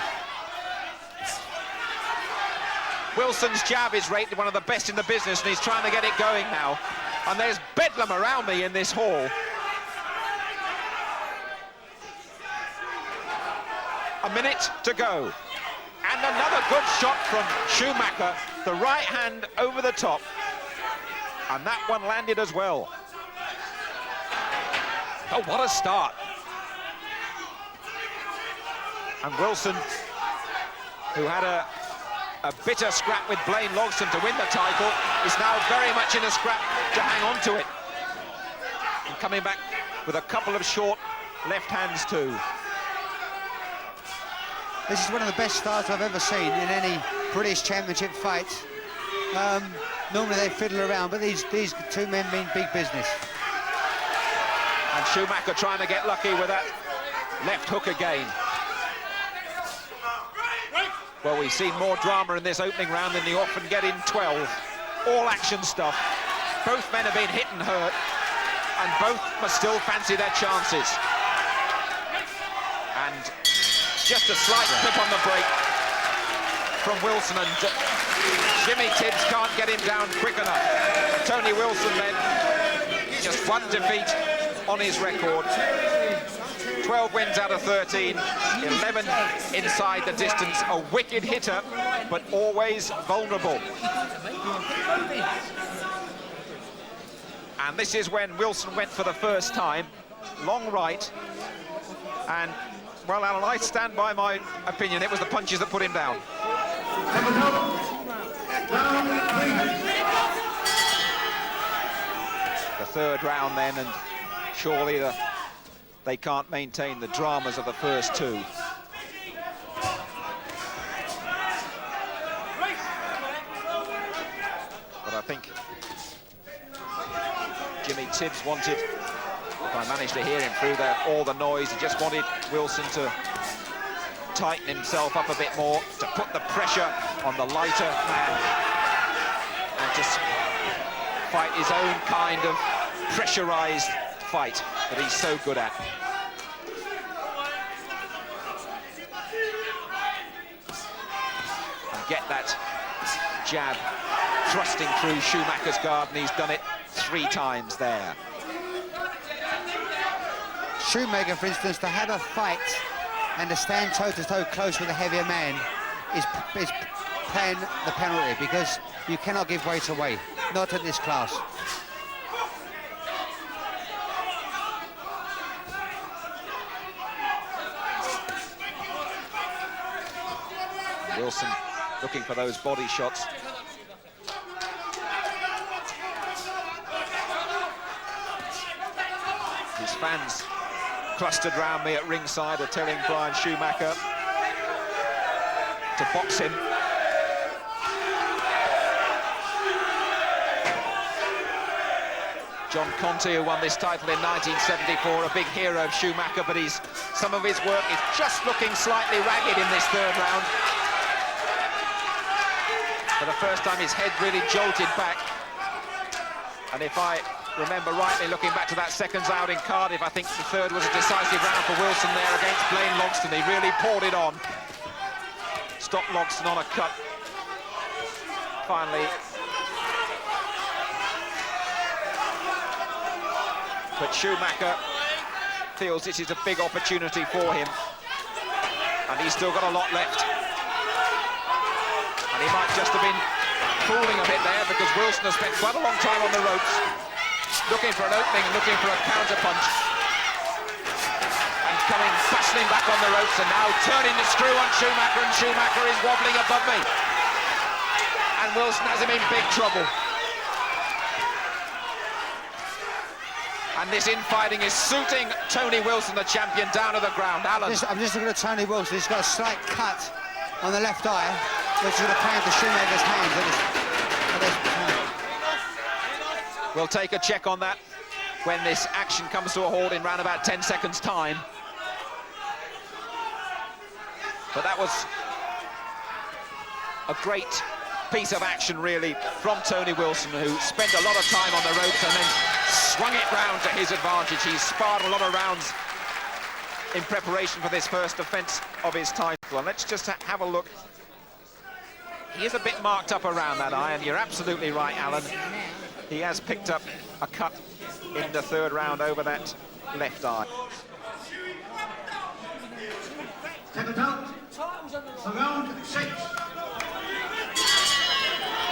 [SPEAKER 4] Wilson's jab is rated one of the best in the business, and he's trying to get it going now. And there's bedlam around me in this hall. A minute to go. And another good shot from Schumacher. The right hand over the top. And that one landed as well. Oh, what a start. And Wilson, who had a bitter scrap with Blaine Logston to win the title, is now very much in a scrap to hang on to it. And coming back with a couple of short left hands too.
[SPEAKER 5] This is one of the best starts I've ever seen in any British Championship fight. Normally they fiddle around, but these two men mean big business.
[SPEAKER 4] And Schumacher trying to get lucky with that left hook again. Well, we've seen more drama in this opening round than you often get in 12. All action stuff. Both men have been hit and hurt, and both must still fancy their chances. And just a slight clip on the break from Wilson, and Jimmy Tibbs can't get him down quick enough. Tony Wilson then, just one defeat on his record. 12 wins out of 13, 11 inside the distance. A wicked hitter, but always vulnerable. And this is when Wilson went for the first time. Long right. And, well, Alan, I stand by my opinion. It was the punches that put him down. The third round then, and surely they can't maintain the dramas of the first two. But I think Jimmy Tibbs wanted, if I managed to hear him through all the noise, he just wanted Wilson to tighten himself up a bit more, to put the pressure on the lighter man, and to fight his own kind of pressurized fight that he's so good at. And get that jab thrusting through Schumacher's guard, and he's done it 3 times there.
[SPEAKER 5] Schumacher, for instance, to have a fight and to stand toe-to-toe close with a heavier man is paying the penalty, because you cannot give weight away, not at this class.
[SPEAKER 4] Wilson looking for those body shots. His fans clustered round me at ringside are telling Brian Schumacher to box him. John Conte, who won this title in 1974, a big hero of Schumacher, but some of his work is just looking slightly ragged in this third round. For the first time, his head really jolted back. And if I remember rightly, looking back to that seconds out in Cardiff, I think the third was a decisive round for Wilson there against Blaine Logston. He really poured it on. Stopped Logston on a cut. Finally. But Schumacher feels this is a big opportunity for him. And he's still got a lot left. And he might just have been fooling a bit there, because Wilson has spent quite a long time on the ropes, looking for an opening and looking for a counter punch. And coming bustling back on the ropes, and now turning the screw on Schumacher, and Schumacher is wobbling above me. And Wilson has him in big trouble. And this infighting is suiting Tony Wilson, the champion, down to the ground. Alan.
[SPEAKER 5] I'm just looking at Tony Wilson. He's got a slight cut on the left eye, which is going to play into Schumacher's hands.
[SPEAKER 4] We'll take a check on that when this action comes to a halt in round about 10 seconds' time. But that was a great piece of action, really, from Tony Wilson, who spent a lot of time on the ropes and then swung it round to his advantage. He's sparred a lot of rounds in preparation for this first defence of his title. And let's just have a look. He is a bit marked up around that eye, and you're absolutely right, Alan. He has picked up a cut in the third round over that left eye.
[SPEAKER 6] Second out. Around 6.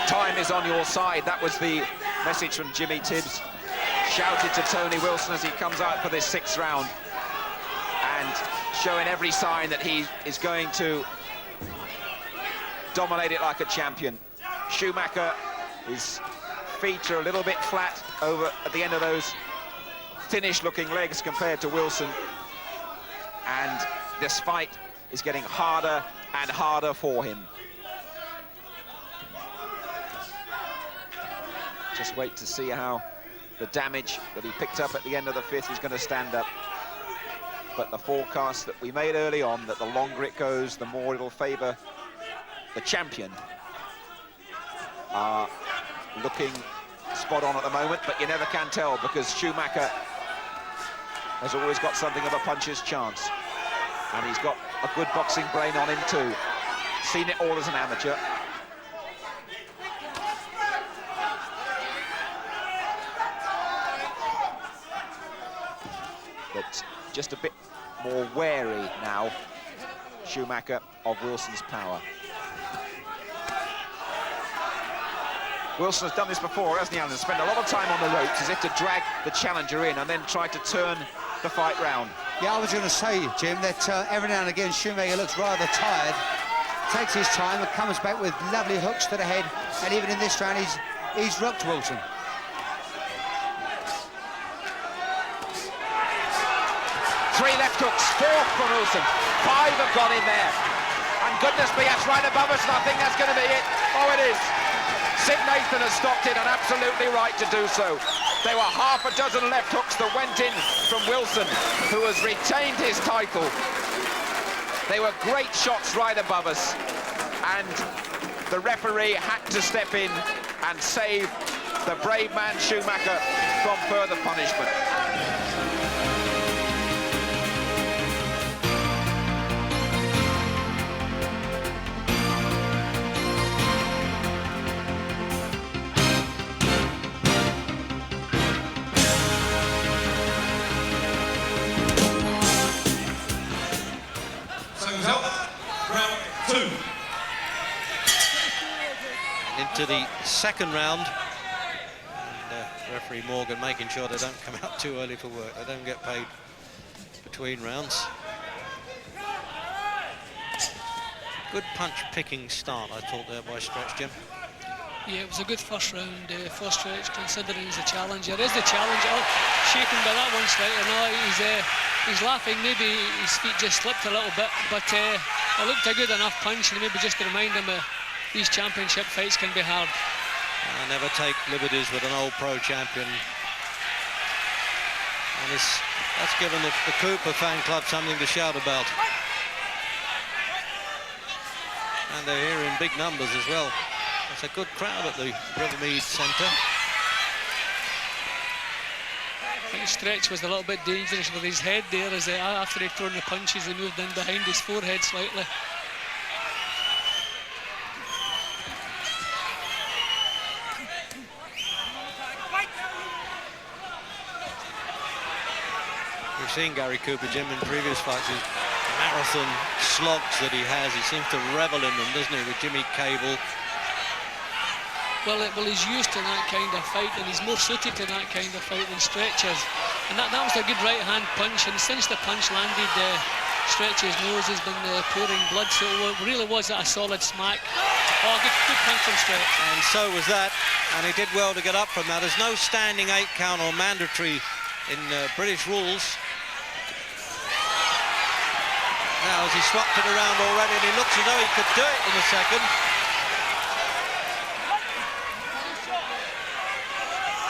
[SPEAKER 4] Time is on your side. That was the message from Jimmy Tibbs, shouted to Tony Wilson as he comes out for this 6th round, and showing every sign that he is going to dominate it like a champion. Schumacher, his feet are a little bit flat over at the end of those finished-looking legs compared to Wilson, and this fight is getting harder and harder for him. Just wait to see how the damage that he picked up at the end of the 5th is going to stand up. But the forecast that we made early on, that the longer it goes, the more it'll favour the champion, are looking spot on at the moment, but you never can tell, because Schumacher has always got something of a puncher's chance. And he's got a good boxing brain on him too. Seen it all as an amateur. But just a bit more wary now, Schumacher, of Wilson's power. Wilson has done this before, hasn't he, Alan? Spent a lot of time on the ropes as if to drag the challenger in and then try to turn the fight round.
[SPEAKER 5] Yeah, I was going to say, Jim, that every now and again Schumacher looks rather tired, takes his time and comes back with lovely hooks to the head, and even in this round he's rocked Wilson.
[SPEAKER 4] Three left hooks, 4 from Wilson, 5 have gone in there. And goodness me, that's right above us, and I think that's going to be it. Oh, it is. Sid Nathan has stopped it, and absolutely right to do so. There were half a dozen left hooks that went in from Wilson, who has retained his title. They were great shots right above us, and the referee had to step in and save the brave man Schumacher from further punishment.
[SPEAKER 2] Into the 2nd round, and referee Morgan making sure they don't come out too early for work. They don't get paid between rounds. Good punch-picking start, I thought, there by Stretch, Jim.
[SPEAKER 3] Yeah, it was a good first round for Stretch, considering he's a challenger. Is the challenger shaken by that one, Stretch? I know he's laughing. Maybe his feet just slipped a little bit, but it looked a good enough punch, and maybe just to remind him these championship fights can be hard.
[SPEAKER 2] I never take liberties with an old pro champion. And that's given the Cooper fan club something to shout about. And they're here in big numbers as well. It's a good crowd at the Rivermead Centre.
[SPEAKER 3] I think Stretch was a little bit dangerous with his head there, as after he'd thrown the punches, he moved in behind his forehead slightly.
[SPEAKER 2] We've seen Gary Cooper, Jim, in previous fights, his marathon slogs that he has. He seems to revel in them, doesn't he, with Jimmy Cable.
[SPEAKER 3] Well, he's used to that kind of fight, and he's more suited to that kind of fight than Stretch is. And that was a good right-hand punch, and since the punch landed, Stretch's nose has been pouring blood, so it really was a solid smack. Oh, good punch from Stretch.
[SPEAKER 2] And so was that, and he did well to get up from that. There's no standing 8 count or mandatory in British rules. Now, as he swapped it around already, and he looks as though he could do it in the 2nd.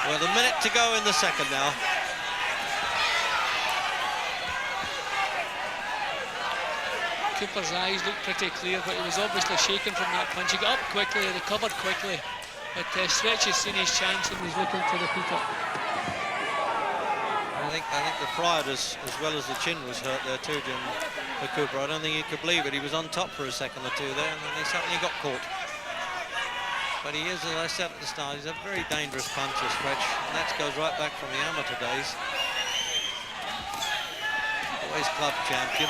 [SPEAKER 2] Well, a minute to go in the 2nd now.
[SPEAKER 3] Cooper's eyes looked pretty clear, but he was obviously shaken from that punch. He got up quickly, recovered quickly, but Stretch has seen his chance and he's looking to repeat it.
[SPEAKER 2] I think the pride as well as the chin was hurt there too, Jim, for Cooper. I don't think he could believe it. He was on top for a second or two there, and then he suddenly got caught. But he is, as I said at the start, he's a very dangerous puncher, Stretch, and that goes right back from the amateur days. Always club champion.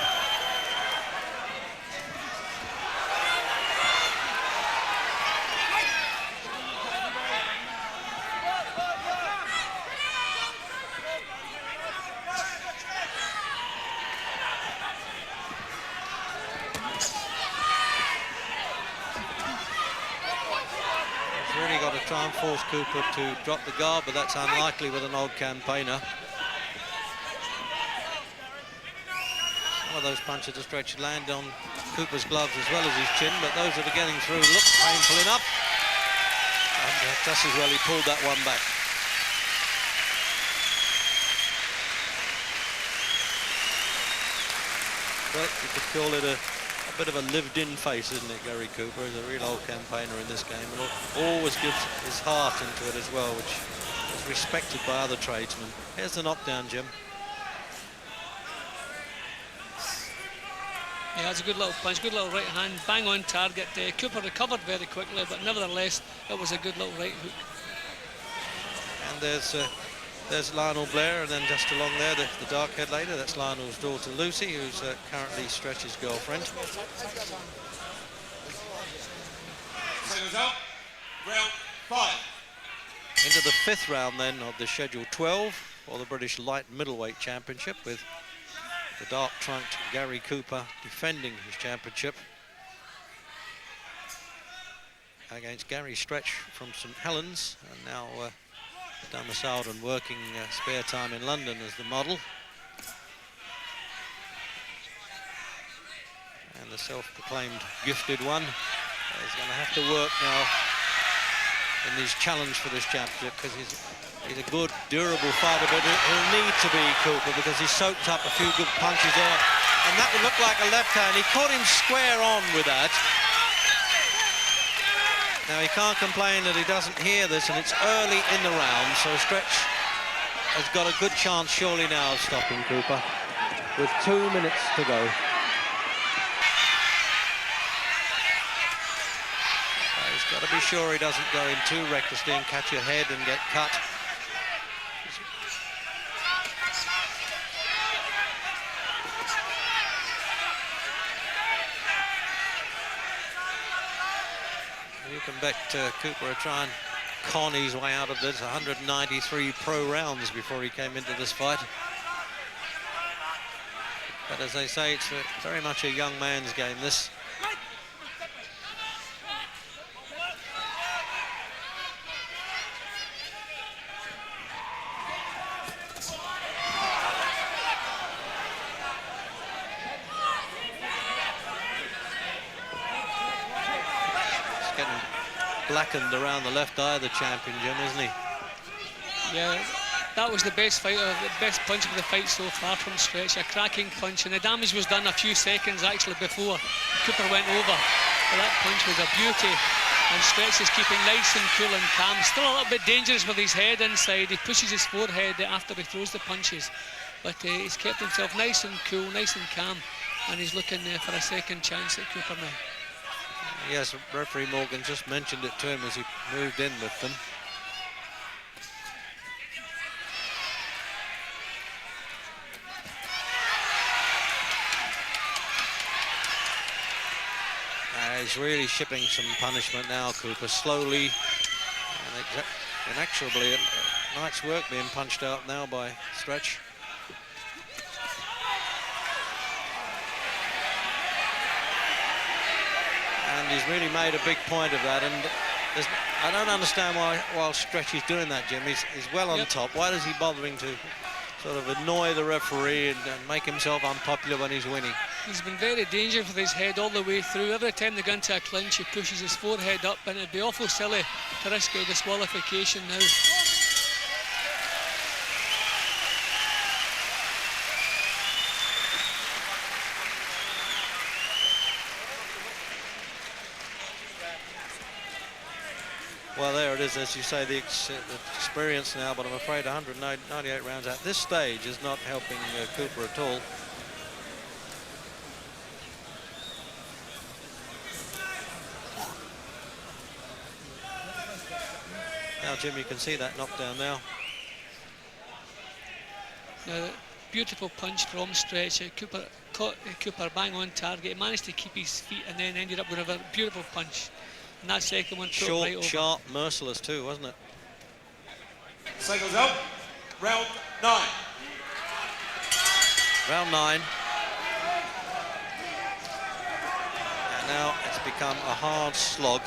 [SPEAKER 2] to try and force Cooper to drop the guard, but that's unlikely with an old campaigner. Some of those punches to Stretch land on Cooper's gloves as well as his chin, but those that are getting through look painful enough. And just as well he pulled that one back. Well, you could call it a bit of a lived-in face, isn't it, Gary Cooper? He's a real old campaigner in this game, and always gives his heart into it as well, which is respected by other tradesmen. Here's the knockdown, Jim.
[SPEAKER 3] Yeah, that's a good little punch, good little right hand, bang on target. Cooper recovered very quickly, but nevertheless, it was a good little right hook.
[SPEAKER 2] And there's Lionel Blair, and then just along there, the dark-haired lady, that's Lionel's daughter Lucy, who's currently Stretch's girlfriend.
[SPEAKER 6] Seconds out. Round 5.
[SPEAKER 2] Into the 5th round then of the Schedule 12 for the British Light Middleweight Championship, with the dark-trunked Gary Cooper defending his championship against Gary Stretch from St Helens, and now domiciled and working spare time in London as the model. And the self-proclaimed gifted one is going to have to work now in his challenge for this championship, because he's a good, durable fighter, but he'll need to be Cooper because he's soaked up a few good punches there. And that would look like a left hand. He caught him square on with that. Now, he can't complain that he doesn't hear this, and it's early in the round, so Stretch has got a good chance, surely now, of stopping Cooper with 2 minutes to go. He's got to be sure he doesn't go in too recklessly and catch your head and get cut. You can bet Cooper will try and con his way out of this. 193 pro rounds before he came into this fight. But as they say, it's very much a young man's game, this. Blackened around the left eye of the champion, Jim, isn't he?
[SPEAKER 3] Yeah, that was the best fight, the best punch of the fight so far from Stretch. A cracking punch, and the damage was done a few seconds actually before Cooper went over. But that punch was a beauty, and Stretch is keeping nice and cool and calm. Still a little bit dangerous with his head inside. He pushes his forehead after he throws the punches, but he's kept himself nice and cool, nice and calm, and he's looking for a second chance at Cooper now.
[SPEAKER 2] Yes, referee Morgan just mentioned it to him as he moved in with them. He's really shipping some punishment now, Cooper, slowly and inexorably. Night's work being punched out now by Stretch. And he's really made a big point of that, and I don't understand why Stretch is doing that, Jim. He's well on top. Why is he bothering to sort of annoy the referee and make himself unpopular when he's winning?
[SPEAKER 3] He's been very dangerous with his head all the way through. Every time they go into a clinch, he pushes his forehead up, and it'd be awful silly to risk a disqualification now.
[SPEAKER 2] Well, there it is, as you say, the experience now, but I'm afraid 198 rounds at this stage is not helping Cooper at all. Now, Jim, you can see that knockdown now.
[SPEAKER 3] Now, beautiful punch from Stretch. Cooper caught Cooper bang on target. He managed to keep his feet and then ended up with a beautiful punch. And that second one took
[SPEAKER 2] short,
[SPEAKER 3] right over.
[SPEAKER 2] sharp, merciless too, wasn't it?
[SPEAKER 6] Cycles out. Round 9.
[SPEAKER 2] Round 9. And now it's become a hard slog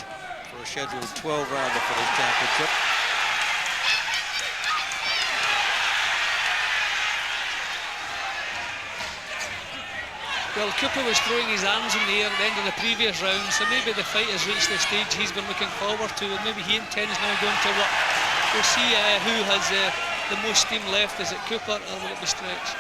[SPEAKER 2] for a scheduled 12-rounder for this championship.
[SPEAKER 3] Well, Cooper was throwing his arms in the air at the end of the previous round, so maybe the fight has reached the stage he's been looking forward to, and maybe he intends now going to work. We'll see who has the most steam left. Is it Cooper or will it be Stretch?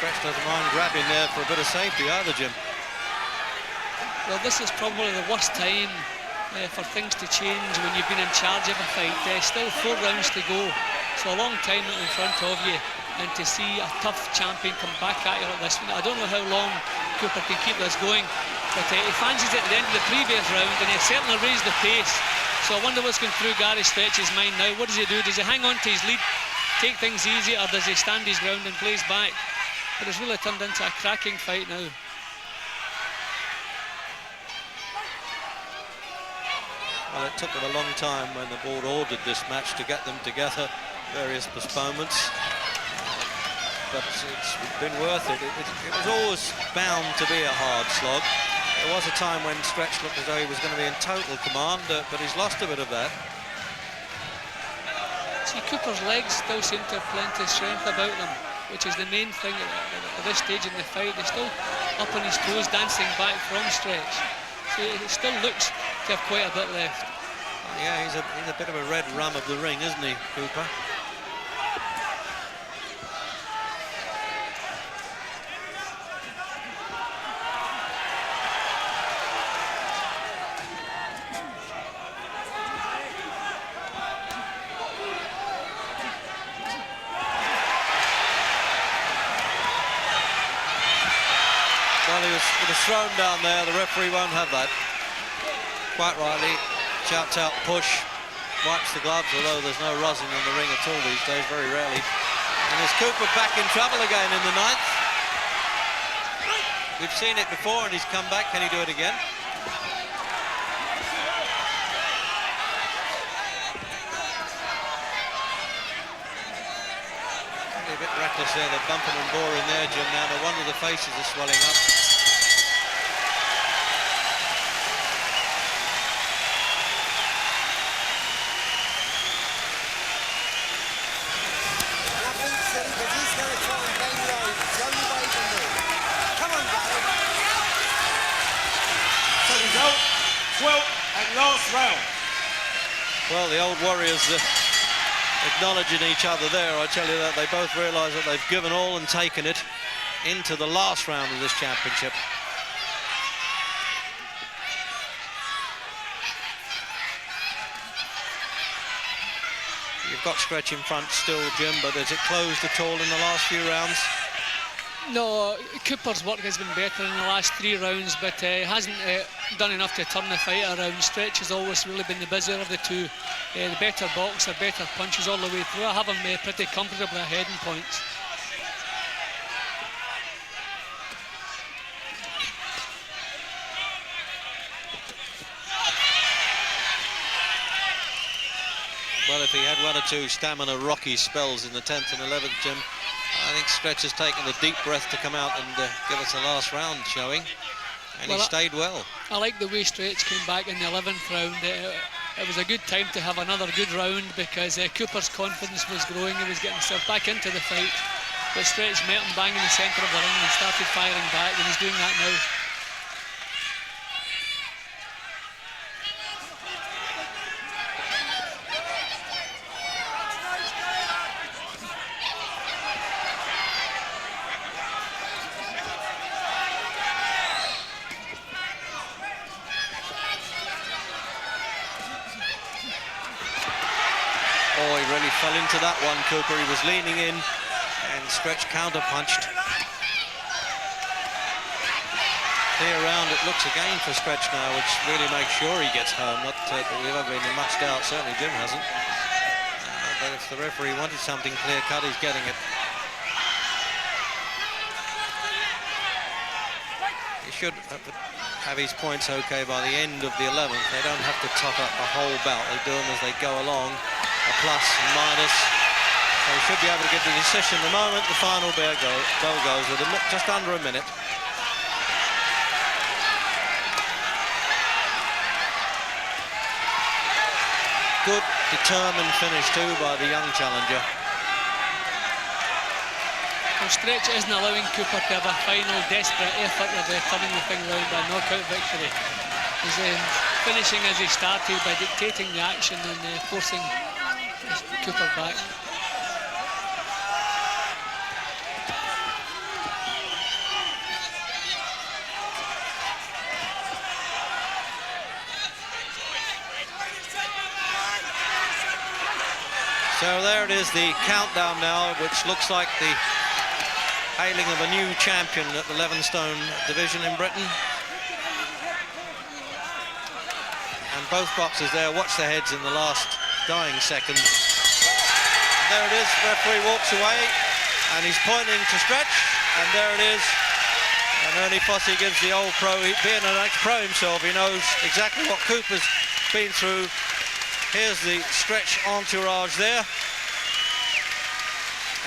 [SPEAKER 2] Stretch doesn't mind grabbing there for a bit of safety either, Jim.
[SPEAKER 3] Well, this is probably the worst time for things to change when you've been in charge of a fight. Still 4 rounds to go, so a long time in front of you, and to see a tough champion come back at you like this. I don't know how long Cooper can keep this going, but he fancies it at the end of the previous round, and he certainly raised the pace. So I wonder what's going through Gary Stretch's mind now. What does he do? Does he hang on to his lead, take things easy, or does he stand his ground and plays back? But it's really turned into a cracking fight now.
[SPEAKER 2] Well, it took them a long time when the board ordered this match to get them together, various postponements. But it's been worth it. It was always bound to be a hard slog. There was a time when Stretch looked as though he was going to be in total command, but he's lost a bit of that.
[SPEAKER 3] See, Cooper's legs still seem to have plenty of strength about them, which is the main thing at this stage in the fight. He's still up on his toes, dancing back from Stretch. So it still looks to have quite a bit left.
[SPEAKER 2] Yeah, he's a bit of a red rum of the ring, isn't he, Cooper? It was thrown down there. The referee won't have that. Quite rightly, shouts out push, wipes the gloves, although there's no rosin in the ring at all these days, very rarely. And there's Cooper back in trouble again in the 9th. We've seen it before and he's come back. Can he do it again? A bit reckless there, they're bumping and boring there, Jim. Now no wonder the faces are swelling up.
[SPEAKER 6] Seconds out, 12th and last round.
[SPEAKER 2] Well, the old warriors acknowledging each other there. I tell you that they both realise that they've given all and taken it into the last round of this championship. You've got Stretch in front still, Jim, but has it closed at all in the last few rounds?
[SPEAKER 3] No, Cooper's work has been better in the last 3 rounds, but he hasn't done enough to turn the fight around. Stretch has always really been the busier of the two. The better boxer, better punches all the way through. I have him pretty comfortably ahead in points.
[SPEAKER 2] Well, if he had 1 or 2 stamina rocky spells in the 10th and 11th, Jim, I think Stretch has taken a deep breath to come out and give us a last round showing, and well, he stayed well.
[SPEAKER 3] I like the way Stretch came back in the 11th round. It was a good time to have another good round because Cooper's confidence was growing. He was getting himself back into the fight, but Stretch met him bang in the centre of the ring and started firing back, and he's doing that now.
[SPEAKER 2] Oh, he really fell into that one, Cooper. He was leaning in and Stretch counter-punched. Clear round it looks again for Stretch now, which really makes sure he gets home. Not that we've ever been much doubt, certainly Jim hasn't. But if the referee wanted something clear-cut, he's getting it. He should have his points okay by the end of the 11th. They don't have to top up the whole bout. They do them as they go along, a plus and minus. So he should be able to get the decision the moment the final bell goes with just under a minute. Good, determined finish too by the young challenger.
[SPEAKER 3] Well, Stretch isn't allowing Cooper to have a final desperate effort of turning the thing round by a knockout victory. He's finishing as he started by dictating the action and forcing Cooper back.
[SPEAKER 2] So there it is, the countdown now, which looks like the hailing of a new champion at the 11 stone division in Britain. And both boxers there watch their heads in the last dying seconds. And there it is, referee walks away and he's pointing to Stretch, and there it is. And Ernie Fossey gives the old pro, being an ex-pro himself, he knows exactly what Cooper's been through. Here's the Stretch entourage there.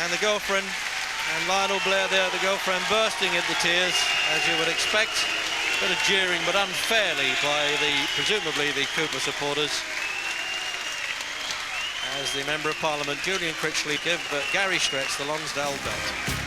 [SPEAKER 2] And the girlfriend, and Lionel Blair there, the girlfriend bursting into tears, as you would expect. A bit of jeering, but unfairly by presumably the Cooper supporters. As the Member of Parliament, Julian Critchley, give Gary Stretch the Lonsdale belt.